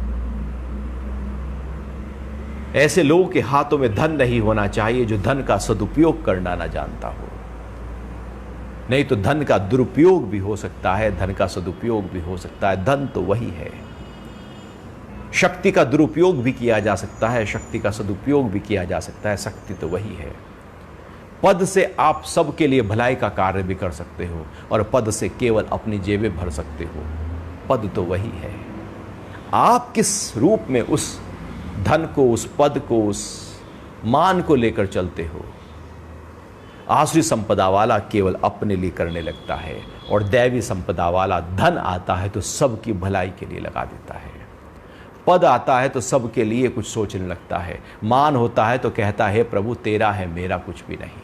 ऐसे लोगों के हाथों में धन नहीं होना चाहिए जो धन का सदुपयोग करना ना जानता हो। नहीं तो धन का दुरुपयोग भी हो सकता है, धन का सदुपयोग भी हो सकता है। धन तो वही है। शक्ति का दुरुपयोग भी किया जा सकता है, शक्ति का सदुपयोग भी किया जा सकता है। शक्ति तो वही है। पद से आप सबके लिए भलाई का कार्य भी कर सकते हो और पद से केवल अपनी जेबें भर सकते हो। पद तो वही है। आप किस रूप में उस धन को, उस पद को, उस मान को लेकर चलते हो। आसुरी संपदा वाला केवल अपने लिए करने लगता है और दैवी संपदा वाला धन आता है तो सबकी भलाई के लिए लगा देता है। पद आता है तो सबके लिए कुछ सोचने लगता है। मान होता है तो कहता है प्रभु तेरा है, मेरा कुछ भी नहीं।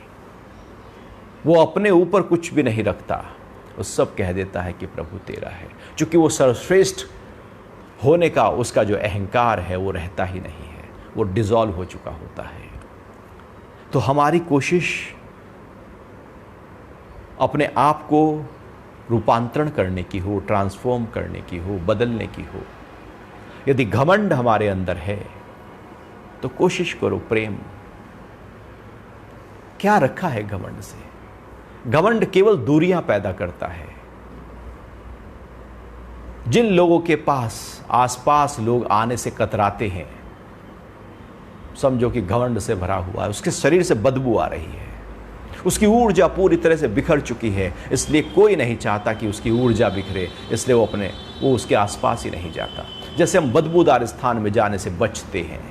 वो अपने ऊपर कुछ भी नहीं रखता, वो सब कह देता है कि प्रभु तेरा है, क्योंकि वो सर्वश्रेष्ठ होने का उसका जो अहंकार है वो रहता ही नहीं है, वो डिसॉल्व हो चुका होता है। तो हमारी कोशिश अपने आप को रूपांतरण करने की हो, ट्रांसफॉर्म करने की हो, बदलने की हो। यदि घमंड हमारे अंदर है तो कोशिश करो प्रेम। क्या रखा है घमंड से? घमंड केवल दूरियां पैदा करता है। जिन लोगों के पास आसपास लोग आने से कतराते हैं, समझो कि घमंड से भरा हुआ है, उसके शरीर से बदबू आ रही है, उसकी ऊर्जा पूरी तरह से बिखर चुकी है, इसलिए कोई नहीं चाहता कि उसकी ऊर्जा बिखरे, इसलिए वो उसके आसपास ही नहीं जाता। जैसे हम बदबूदार स्थान में जाने से बचते हैं,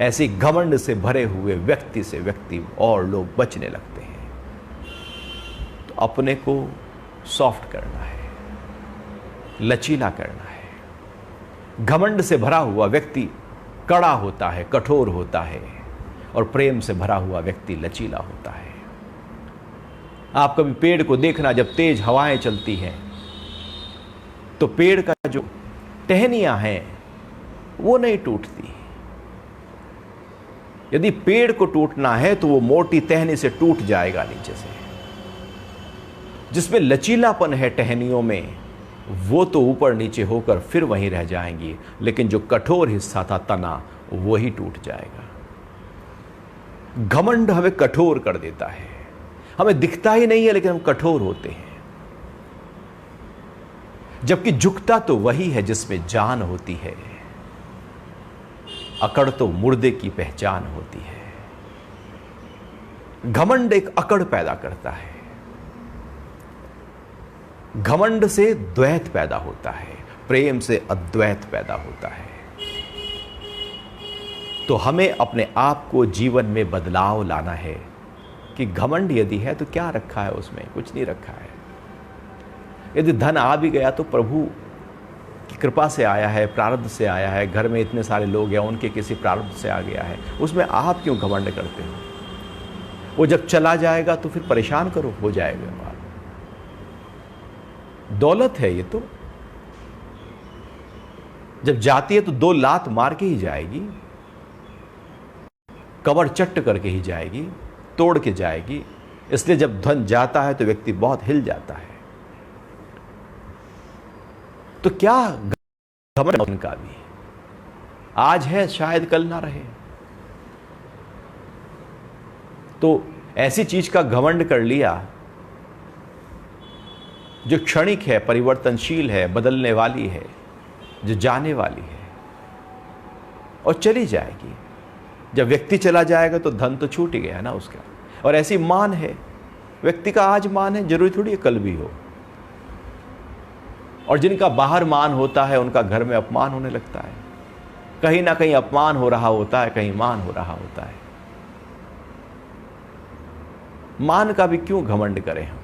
ऐसे घमंड से भरे हुए व्यक्ति से व्यक्ति और लोग बचने लगते हैं। तो अपने को सॉफ्ट करना है, लचीला करना है। घमंड से भरा हुआ व्यक्ति कड़ा होता है, कठोर होता है, और प्रेम से भरा हुआ व्यक्ति लचीला होता है। आप कभी पेड़ को देखना, जब तेज हवाएं चलती हैं तो पेड़ का जो टहनियां हैं वो नहीं टूटती। यदि पेड़ को टूटना है तो वो मोटी टहनी से टूट जाएगा नीचे से। जिसमें लचीलापन है टहनियों में, वो तो ऊपर नीचे होकर फिर वहीं रह जाएंगी, लेकिन जो कठोर हिस्सा था तना, वही टूट जाएगा। घमंड हमें कठोर कर देता है। हमें दिखता ही नहीं है लेकिन हम कठोर होते हैं। जबकि झुकता तो वही है जिसमें जान होती है। अकड़ तो मुर्दे की पहचान होती है। घमंड एक अकड़ पैदा करता है। घमंड से द्वैत पैदा होता है, प्रेम से अद्वैत पैदा होता है। तो हमें अपने आप को जीवन में बदलाव लाना है कि घमंड यदि है तो क्या रखा है उसमें? कुछ नहीं रखा है। यदि धन आ भी गया तो प्रभु की कृपा से आया है, प्रारब्ध से आया है। घर में इतने सारे लोग हैं, उनके किसी प्रारब्ध से आ गया है, उसमें आप क्यों घमंड करते हो? वो जब चला जाएगा तो फिर परेशान करो, हो जाएगा बात। दौलत है ये तो, जब जाती है तो 2 लात मार के ही जाएगी, कमर चट्ट करके ही जाएगी, तोड़ के जाएगी। इसलिए जब धन जाता है तो व्यक्ति बहुत हिल जाता है। तो क्या घमंड उनका भी आज है, शायद कल ना रहे। तो ऐसी चीज का घमंड कर लिया जो क्षणिक है, परिवर्तनशील है, बदलने वाली है, जो जाने वाली है और चली जाएगी। जब व्यक्ति चला जाएगा तो धन तो छूट ही गया ना उसका। और ऐसी मान है, व्यक्ति का आज मान है, जरूरी थोड़ी है कल भी हो। और जिनका बाहर मान होता है उनका घर में अपमान होने लगता है। कहीं ना कहीं अपमान हो रहा होता है, कहीं मान हो रहा होता है। मान का भी क्यों घमंड करें हम?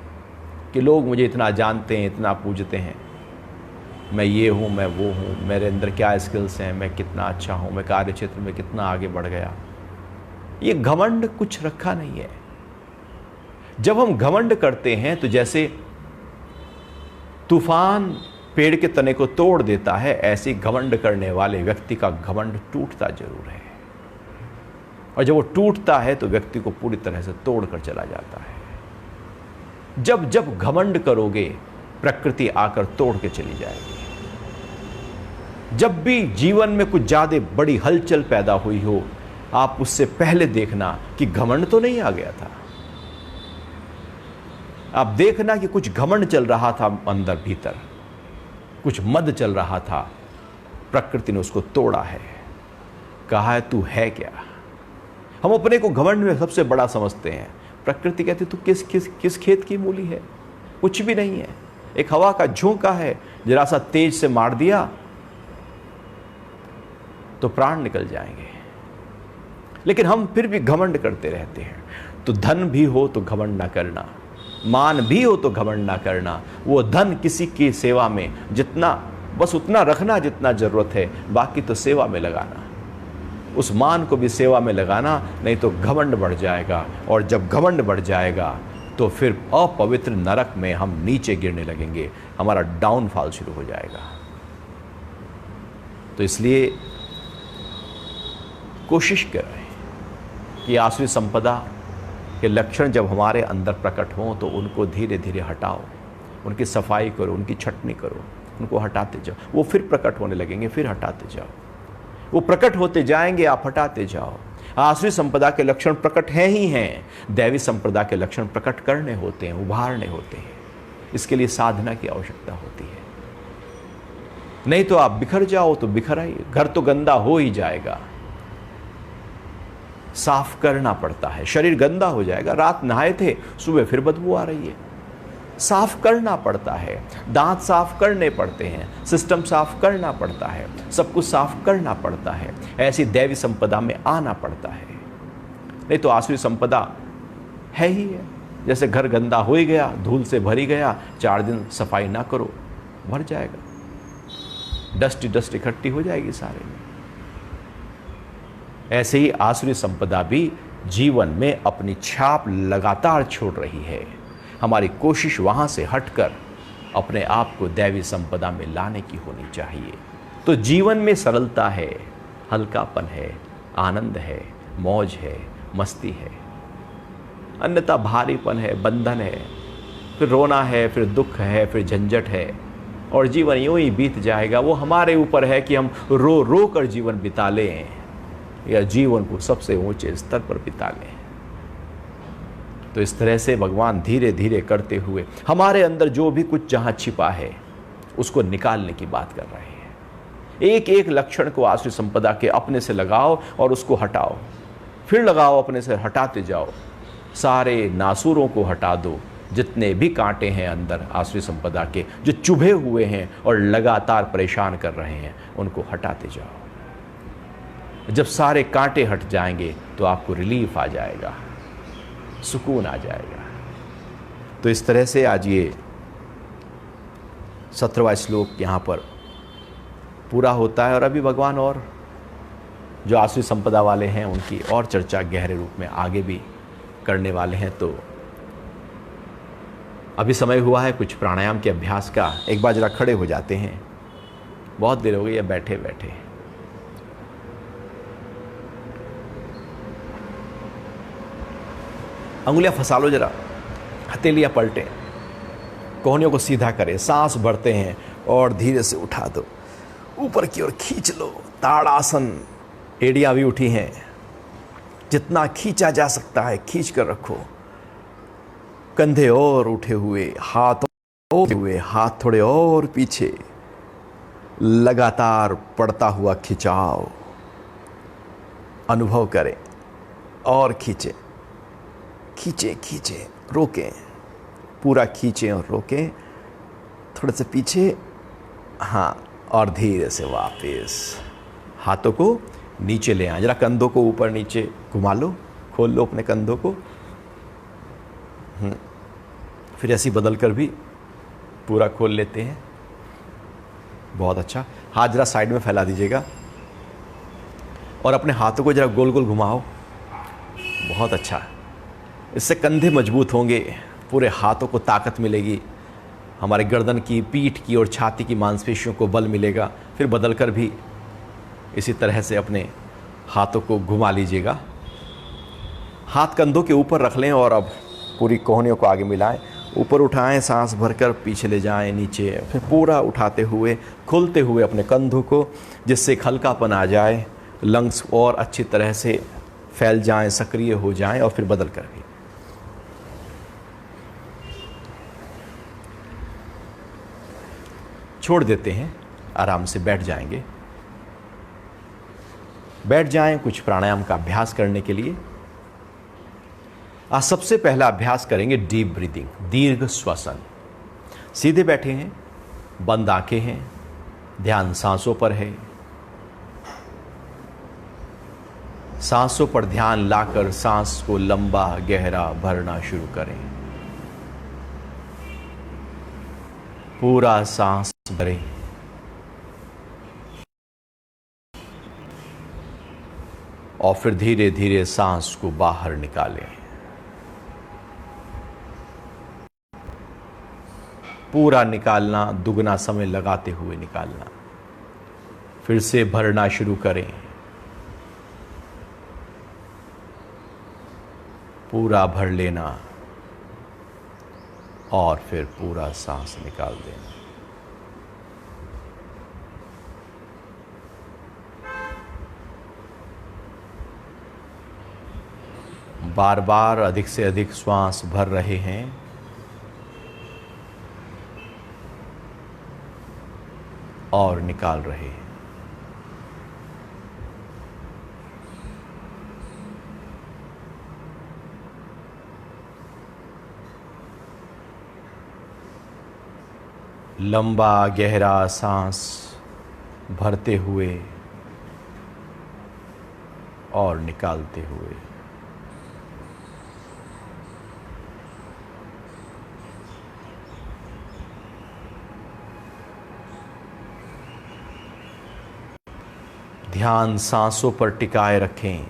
कि लोग मुझे इतना जानते हैं, इतना पूजते हैं, मैं ये हूँ, मैं वो हूँ, मेरे अंदर क्या स्किल्स हैं, मैं कितना अच्छा हूँ, मैं कार्य क्षेत्र में कितना आगे बढ़ गया। ये घमंड कुछ रखा नहीं है। जब हम घमंड करते हैं तो जैसे तूफान पेड़ के तने को तोड़ देता है, ऐसे घमंड करने वाले व्यक्ति का घमंड टूटता जरूर है, और जब वो टूटता है तो व्यक्ति को पूरी तरह से तोड़कर चला जाता है। जब जब घमंड करोगे, प्रकृति आकर तोड़ के चली जाएगी। जब भी जीवन में कुछ ज्यादा बड़ी हलचल पैदा हुई हो, आप उससे पहले देखना कि घमंड तो नहीं आ गया था। आप देखना कि कुछ घमंड चल रहा था अंदर भीतर, कुछ मद चल रहा था, प्रकृति ने उसको तोड़ा है। कहा है तू है क्या। हम अपने को घमंड में सबसे बड़ा समझते हैं। प्रकृति कहती तू किस खेत की मूली है, कुछ भी नहीं है, एक हवा का झोंका है, जरा सा तेज से मार दिया तो प्राण निकल जाएंगे। लेकिन हम फिर भी घमंड करते रहते हैं। तो धन भी हो तो घमंड ना करना, मान भी हो तो घमंड ना करना। वो धन किसी की सेवा में जितना, बस उतना रखना जितना जरूरत है, बाकी तो सेवा में लगाना। उस मान को भी सेवा में लगाना, नहीं तो घमंड बढ़ जाएगा, और जब घमंड बढ़ जाएगा तो फिर अपवित्र नरक में हम नीचे गिरने लगेंगे, हमारा डाउनफॉल शुरू हो जाएगा। तो इसलिए कोशिश करें कि आसुरी संपदा के लक्षण जब हमारे अंदर प्रकट हों तो उनको धीरे धीरे हटाओ, उनकी सफाई करो, उनकी छटनी करो, उनको हटाते जाओ। वो फिर प्रकट होने लगेंगे, फिर हटाते जाओ। वो प्रकट होते जाएंगे, आप हटाते जाओ। आसुरी संपदा के लक्षण प्रकट हैं ही हैं, दैवी संपदा के लक्षण प्रकट करने होते हैं, उभारने होते हैं। इसके लिए साधना की आवश्यकता होती है। नहीं तो आप बिखर जाओ तो बिखर आइए, घर तो गंदा हो ही जाएगा, साफ करना पड़ता है। शरीर गंदा हो जाएगा, रात नहाए थे, सुबह फिर बदबू आ रही है, साफ करना पड़ता है। दांत साफ करने पड़ते हैं, सिस्टम साफ करना पड़ता है, सब कुछ साफ करना पड़ता है। ऐसी दैवी संपदा में आना पड़ता है। नहीं तो आसुरी संपदा है ही है, जैसे घर गंदा हो ही गया, धूल से भरी गया, 4 दिन सफाई ना करो भर जाएगा, डस्ट इकट्ठी हो जाएगी सारे में। ऐसे ही आसुरी संपदा भी जीवन में अपनी छाप लगातार छोड़ रही है। हमारी कोशिश वहां से हटकर अपने आप को दैवी संपदा में लाने की होनी चाहिए। तो जीवन में सरलता है, हल्कापन है, आनंद है, मौज है, मस्ती है। अन्यथा भारीपन है, बंधन है, फिर रोना है, फिर दुख है, फिर झंझट है, और जीवन यूं ही बीत जाएगा। वो हमारे ऊपर है कि हम रो रो कर जीवन बिता लें या जीवन को सबसे ऊंचे स्तर पर बिता लें। तो इस तरह से भगवान धीरे धीरे करते हुए हमारे अंदर जो भी कुछ जहां छिपा है उसको निकालने की बात कर रहे हैं। एक एक लक्षण को आसुरी संपदा के अपने से लगाओ और उसको हटाओ, फिर लगाओ, अपने से हटाते जाओ। सारे नासूरों को हटा दो, जितने भी कांटे हैं अंदर आसुरी संपदा के जो चुभे हुए हैं और लगातार परेशान कर रहे हैं, उनको हटाते जाओ। जब सारे कांटे हट जाएंगे तो आपको रिलीफ आ जाएगा, सुकून आ जाएगा। तो इस तरह से आज ये 17वां श्लोक यहाँ पर पूरा होता है। और अभी भगवान और जो आसुरी संपदा वाले हैं उनकी और चर्चा गहरे रूप में आगे भी करने वाले हैं। तो अभी समय हुआ है कुछ प्राणायाम के अभ्यास का। एक बार जरा खड़े हो जाते हैं, बहुत देर हो गई है बैठे बैठे। अंगुलियां फंसा लो जरा, हथेलियां पलटे, कोहनियों को सीधा करें, सांस भरते हैं और धीरे से उठा दो, ऊपर की ओर खींच लो। ताड़ासन, एड़ियां भी उठी हैं, जितना खींचा जा सकता है खींच कर रखो। कंधे और उठे हुए, हाथ और हुए, हाथ थोड़े और पीछे, लगातार पड़ता हुआ खिंचाव अनुभव करें और खींचे खींचे खींचे, रोकें, पूरा खींचें और रोकें, थोड़े से पीछे, हाँ, और धीरे से वापस हाथों को नीचे ले आए। जरा कंधों को ऊपर नीचे घुमा लो, खोल लो अपने कंधों को, फिर ऐसी बदल कर भी पूरा खोल लेते हैं। बहुत अच्छा। हाथ जरा साइड में फैला दीजिएगा और अपने हाथों को जरा गोल गोल घुमाओ। बहुत अच्छा। इससे कंधे मजबूत होंगे, पूरे हाथों को ताकत मिलेगी, हमारे गर्दन की, पीठ की और छाती की मांसपेशियों को बल मिलेगा। फिर बदल कर भी इसी तरह से अपने हाथों को घुमा लीजिएगा। हाथ कंधों के ऊपर रख लें और अब पूरी कोहनियों को आगे मिलाएं, ऊपर उठाएं, सांस भरकर पीछे ले जाएं नीचे, फिर पूरा उठाते हुए खोलते हुए अपने कंधों को, जिससे एक हल्कापन आ जाए, लंग्स और अच्छी तरह से फैल जाएं, सक्रिय हो जाएं। और फिर बदल कर भी छोड़ देते हैं। आराम से बैठ जाएंगे। बैठ जाएं कुछ प्राणायाम का अभ्यास करने के लिए। आज सबसे पहला अभ्यास करेंगे डीप ब्रीदिंग, दीर्घ श्वसन। सीधे बैठे हैं, बंद आंखें हैं, ध्यान सांसों पर है। सांसों पर ध्यान लाकर सांस को लंबा गहरा भरना शुरू करें। पूरा सांस भरें और फिर धीरे धीरे सांस को बाहर निकालें। पूरा निकालना, दुगना समय लगाते हुए निकालना। फिर से भरना शुरू करें। पूरा भर लेना और फिर पूरा सांस निकाल देना। बार बार अधिक से अधिक श्वास भर रहे हैं और निकाल रहे हैं। लंबा गहरा सांस भरते हुए और निकालते हुए। ध्यान सांसों पर टिकाए रखें।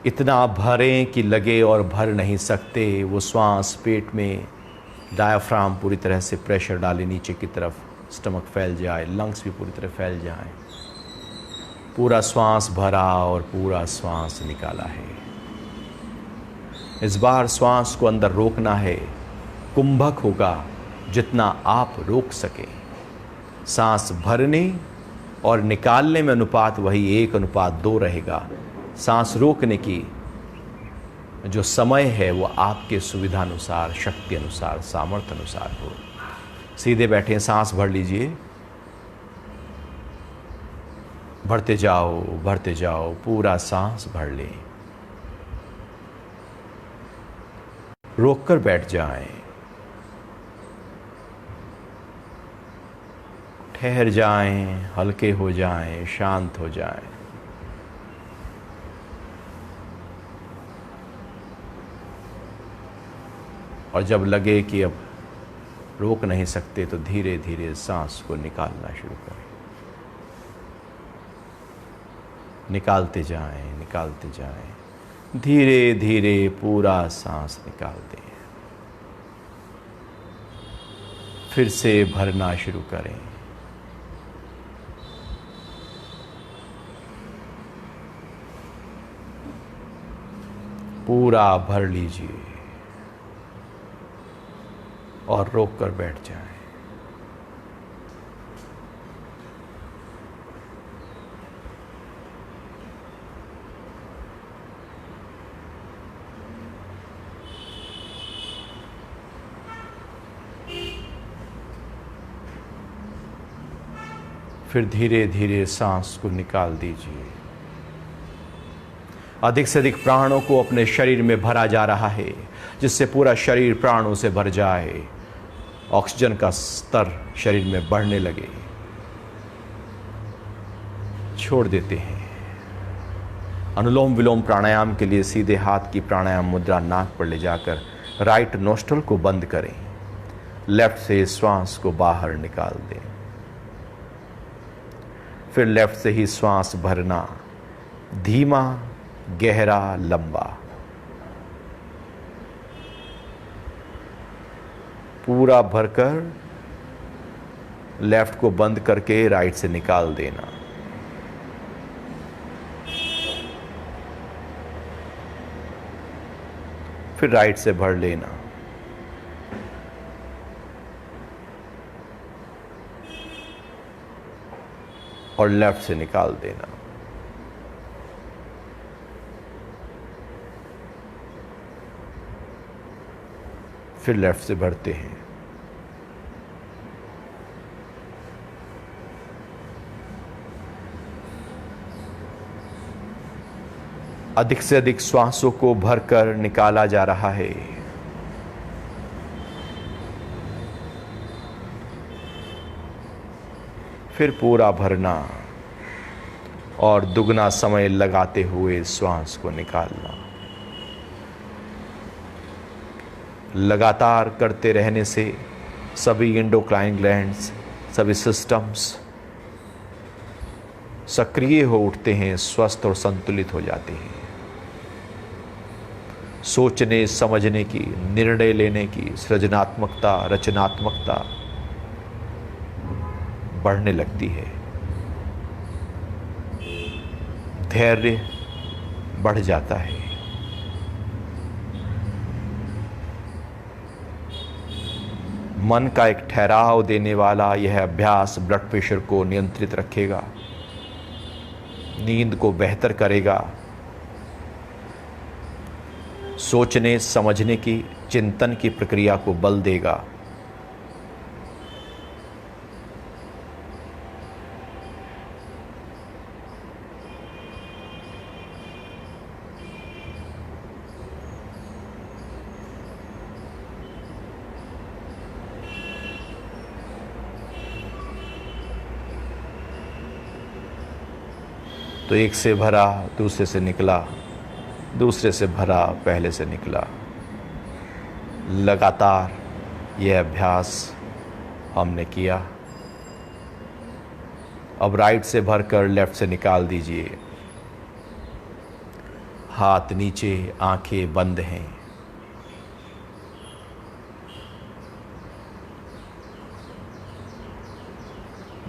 इतना भरें कि लगे और भर नहीं सकते। वो श्वास पेट में, डायाफ्राम पूरी तरह से प्रेशर डाले नीचे की तरफ, स्टमक फैल जाए, लंग्स भी पूरी तरह फैल जाएं। पूरा श्वास भरा और पूरा श्वास निकाला है। इस बार श्वास को अंदर रोकना है। कुंभक होगा जितना आप रोक सकें। सांस भरने और निकालने में अनुपात वही 1:2 रहेगा। सांस रोकने की जो समय है वो आपके सुविधा अनुसार, शक्ति अनुसार, सामर्थ्य अनुसार हो। सीधे बैठे, सांस भर लीजिए। भरते जाओ, भरते जाओ, पूरा सांस भर लें। रोककर बैठ जाएं। ठहर जाएं, हल्के हो जाएं, शांत हो जाएं। और जब लगे कि अब रोक नहीं सकते तो धीरे धीरे सांस को निकालना शुरू करें। निकालते जाएं, निकालते जाएं। धीरे धीरे पूरा सांस निकाल दें। फिर से भरना शुरू करें। पूरा भर लीजिए और रोक कर बैठ जाएं। फिर धीरे धीरे सांस को निकाल दीजिए। अधिक से अधिक प्राणों को अपने शरीर में भरा जा रहा है, जिससे पूरा शरीर प्राणों से भर जाए, ऑक्सीजन का स्तर शरीर में बढ़ने लगे। छोड़ देते हैं। अनुलोम विलोम प्राणायाम के लिए सीधे हाथ की प्राणायाम मुद्रा नाक पर ले जाकर राइट नोस्ट्रल को बंद करें। लेफ्ट से श्वास को बाहर निकाल दें। फिर लेफ्ट से ही श्वास भरना, धीमा, गहरा, लंबा। पूरा भरकर लेफ्ट को बंद करके राइट से निकाल देना। फिर राइट से भर लेना। और लेफ्ट से निकाल देना। फिर लेफ्ट से भरते हैं। अधिक से अधिक श्वासों को भरकर निकाला जा रहा है। फिर पूरा भरना और दुगना समय लगाते हुए श्वास को निकालना। लगातार करते रहने से सभी एंडोक्राइन ग्लैंड्स, सभी सिस्टम्स सक्रिय हो उठते हैं, स्वस्थ और संतुलित हो जाते हैं। सोचने समझने की, निर्णय लेने की सृजनात्मकता, रचनात्मकता बढ़ने लगती है। धैर्य बढ़ जाता है। मन का एक ठहराव देने वाला यह अभ्यास ब्लड प्रेशर को नियंत्रित रखेगा, नींद को बेहतर करेगा, सोचने समझने की, चिंतन की प्रक्रिया को बल देगा। तो एक से भरा, दूसरे से निकला, दूसरे से भरा, पहले से निकला। लगातार यह अभ्यास हमने किया। अब राइट से भरकर लेफ्ट से निकाल दीजिए। हाथ नीचे, आंखें बंद हैं।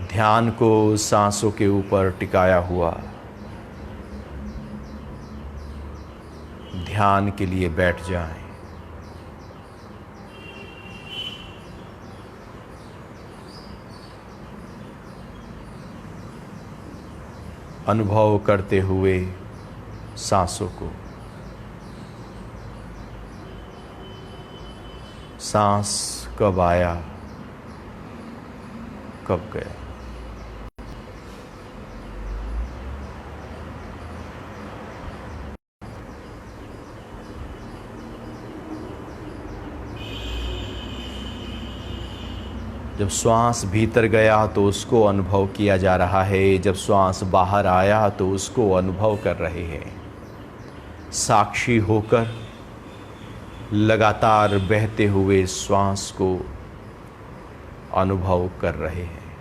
ध्यान को सांसों के ऊपर टिकाया हुआ। ध्यान के लिए बैठ जाएं। अनुभव करते हुए सांसों को। सांस कब आया, कब गया। जब श्वास भीतर गया तो उसको अनुभव किया जा रहा है, जब श्वास बाहर आया तो उसको अनुभव कर रहे हैं। साक्षी होकर लगातार बहते हुए श्वास को अनुभव कर रहे हैं।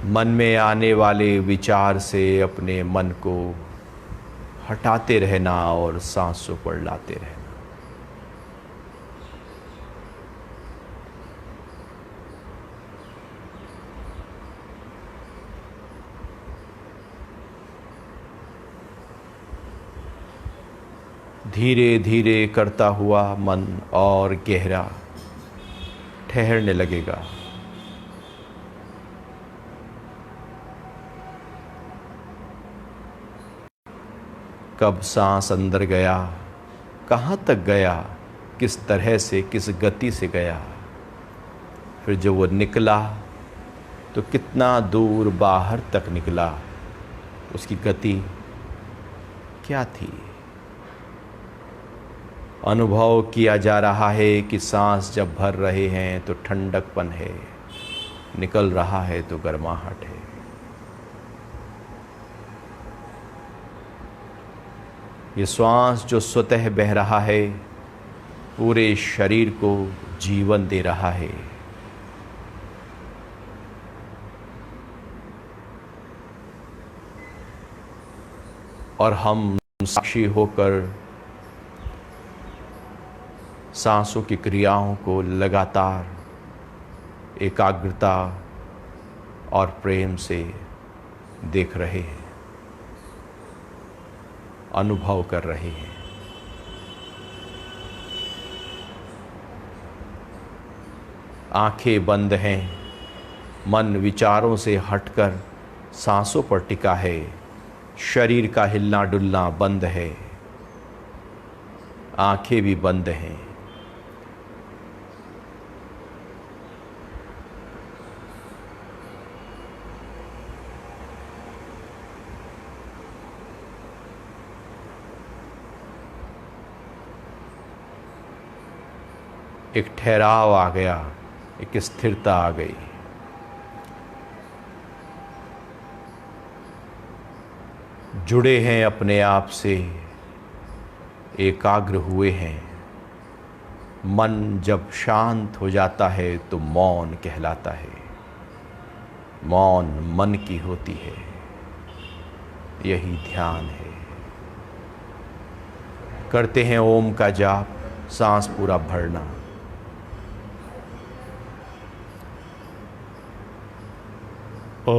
मन में आने वाले विचार से अपने मन को हटाते रहना और सांसों पर लाते रहना। धीरे धीरे करता हुआ मन और गहरा ठहरने लगेगा। कब सांस अंदर गया, कहाँ तक गया, किस तरह से, किस गति से गया, फिर जब वो निकला तो कितना दूर बाहर तक निकला, उसकी गति क्या थी। अनुभव किया जा रहा है कि सांस जब भर रहे हैं तो ठंडकपन है, निकल रहा है तो गर्माहट है। ये श्वास जो स्वतः बह रहा है पूरे शरीर को जीवन दे रहा है। और हम साक्षी होकर सांसों की क्रियाओं को लगातार एकाग्रता और प्रेम से देख रहे हैं, अनुभव कर रहे हैं। आंखें बंद हैं, मन विचारों से हटकर सांसों पर टिका है, शरीर का हिलना डुलना बंद है, आंखें भी बंद हैं। एक ठहराव आ गया, एक स्थिरता आ गई। जुड़े हैं अपने आप से, एकाग्र हुए हैं। मन जब शांत हो जाता है तो मौन कहलाता है। मौन मन की होती है, यही ध्यान है। करते हैं ओम का जाप, सांस पूरा भरना। ओ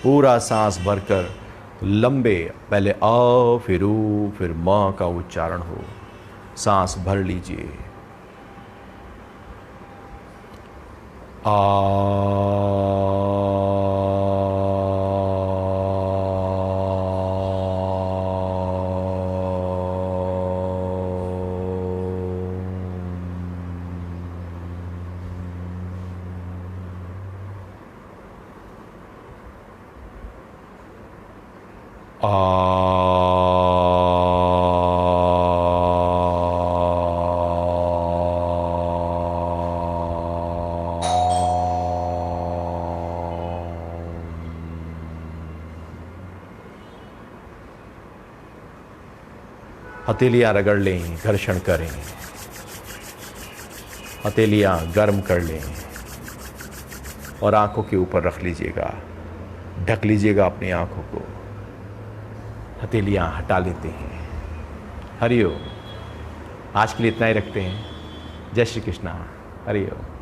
पूरा सांस भरकर लंबे, पहले अ फिर ऊ फिर म का उच्चारण हो। सांस भर लीजिए। हथेलियाँ रगड़ लें, घर्षण करें। हथेलियाँ गर्म कर लें और आंखों के ऊपर रख लीजिएगा, ढक लीजिएगा अपनी आंखों को। हथेलियाँ हटा लेते हैं। हरि ओम। आज के लिए इतना ही रखते हैं। जय श्री कृष्णा। हरि ओम।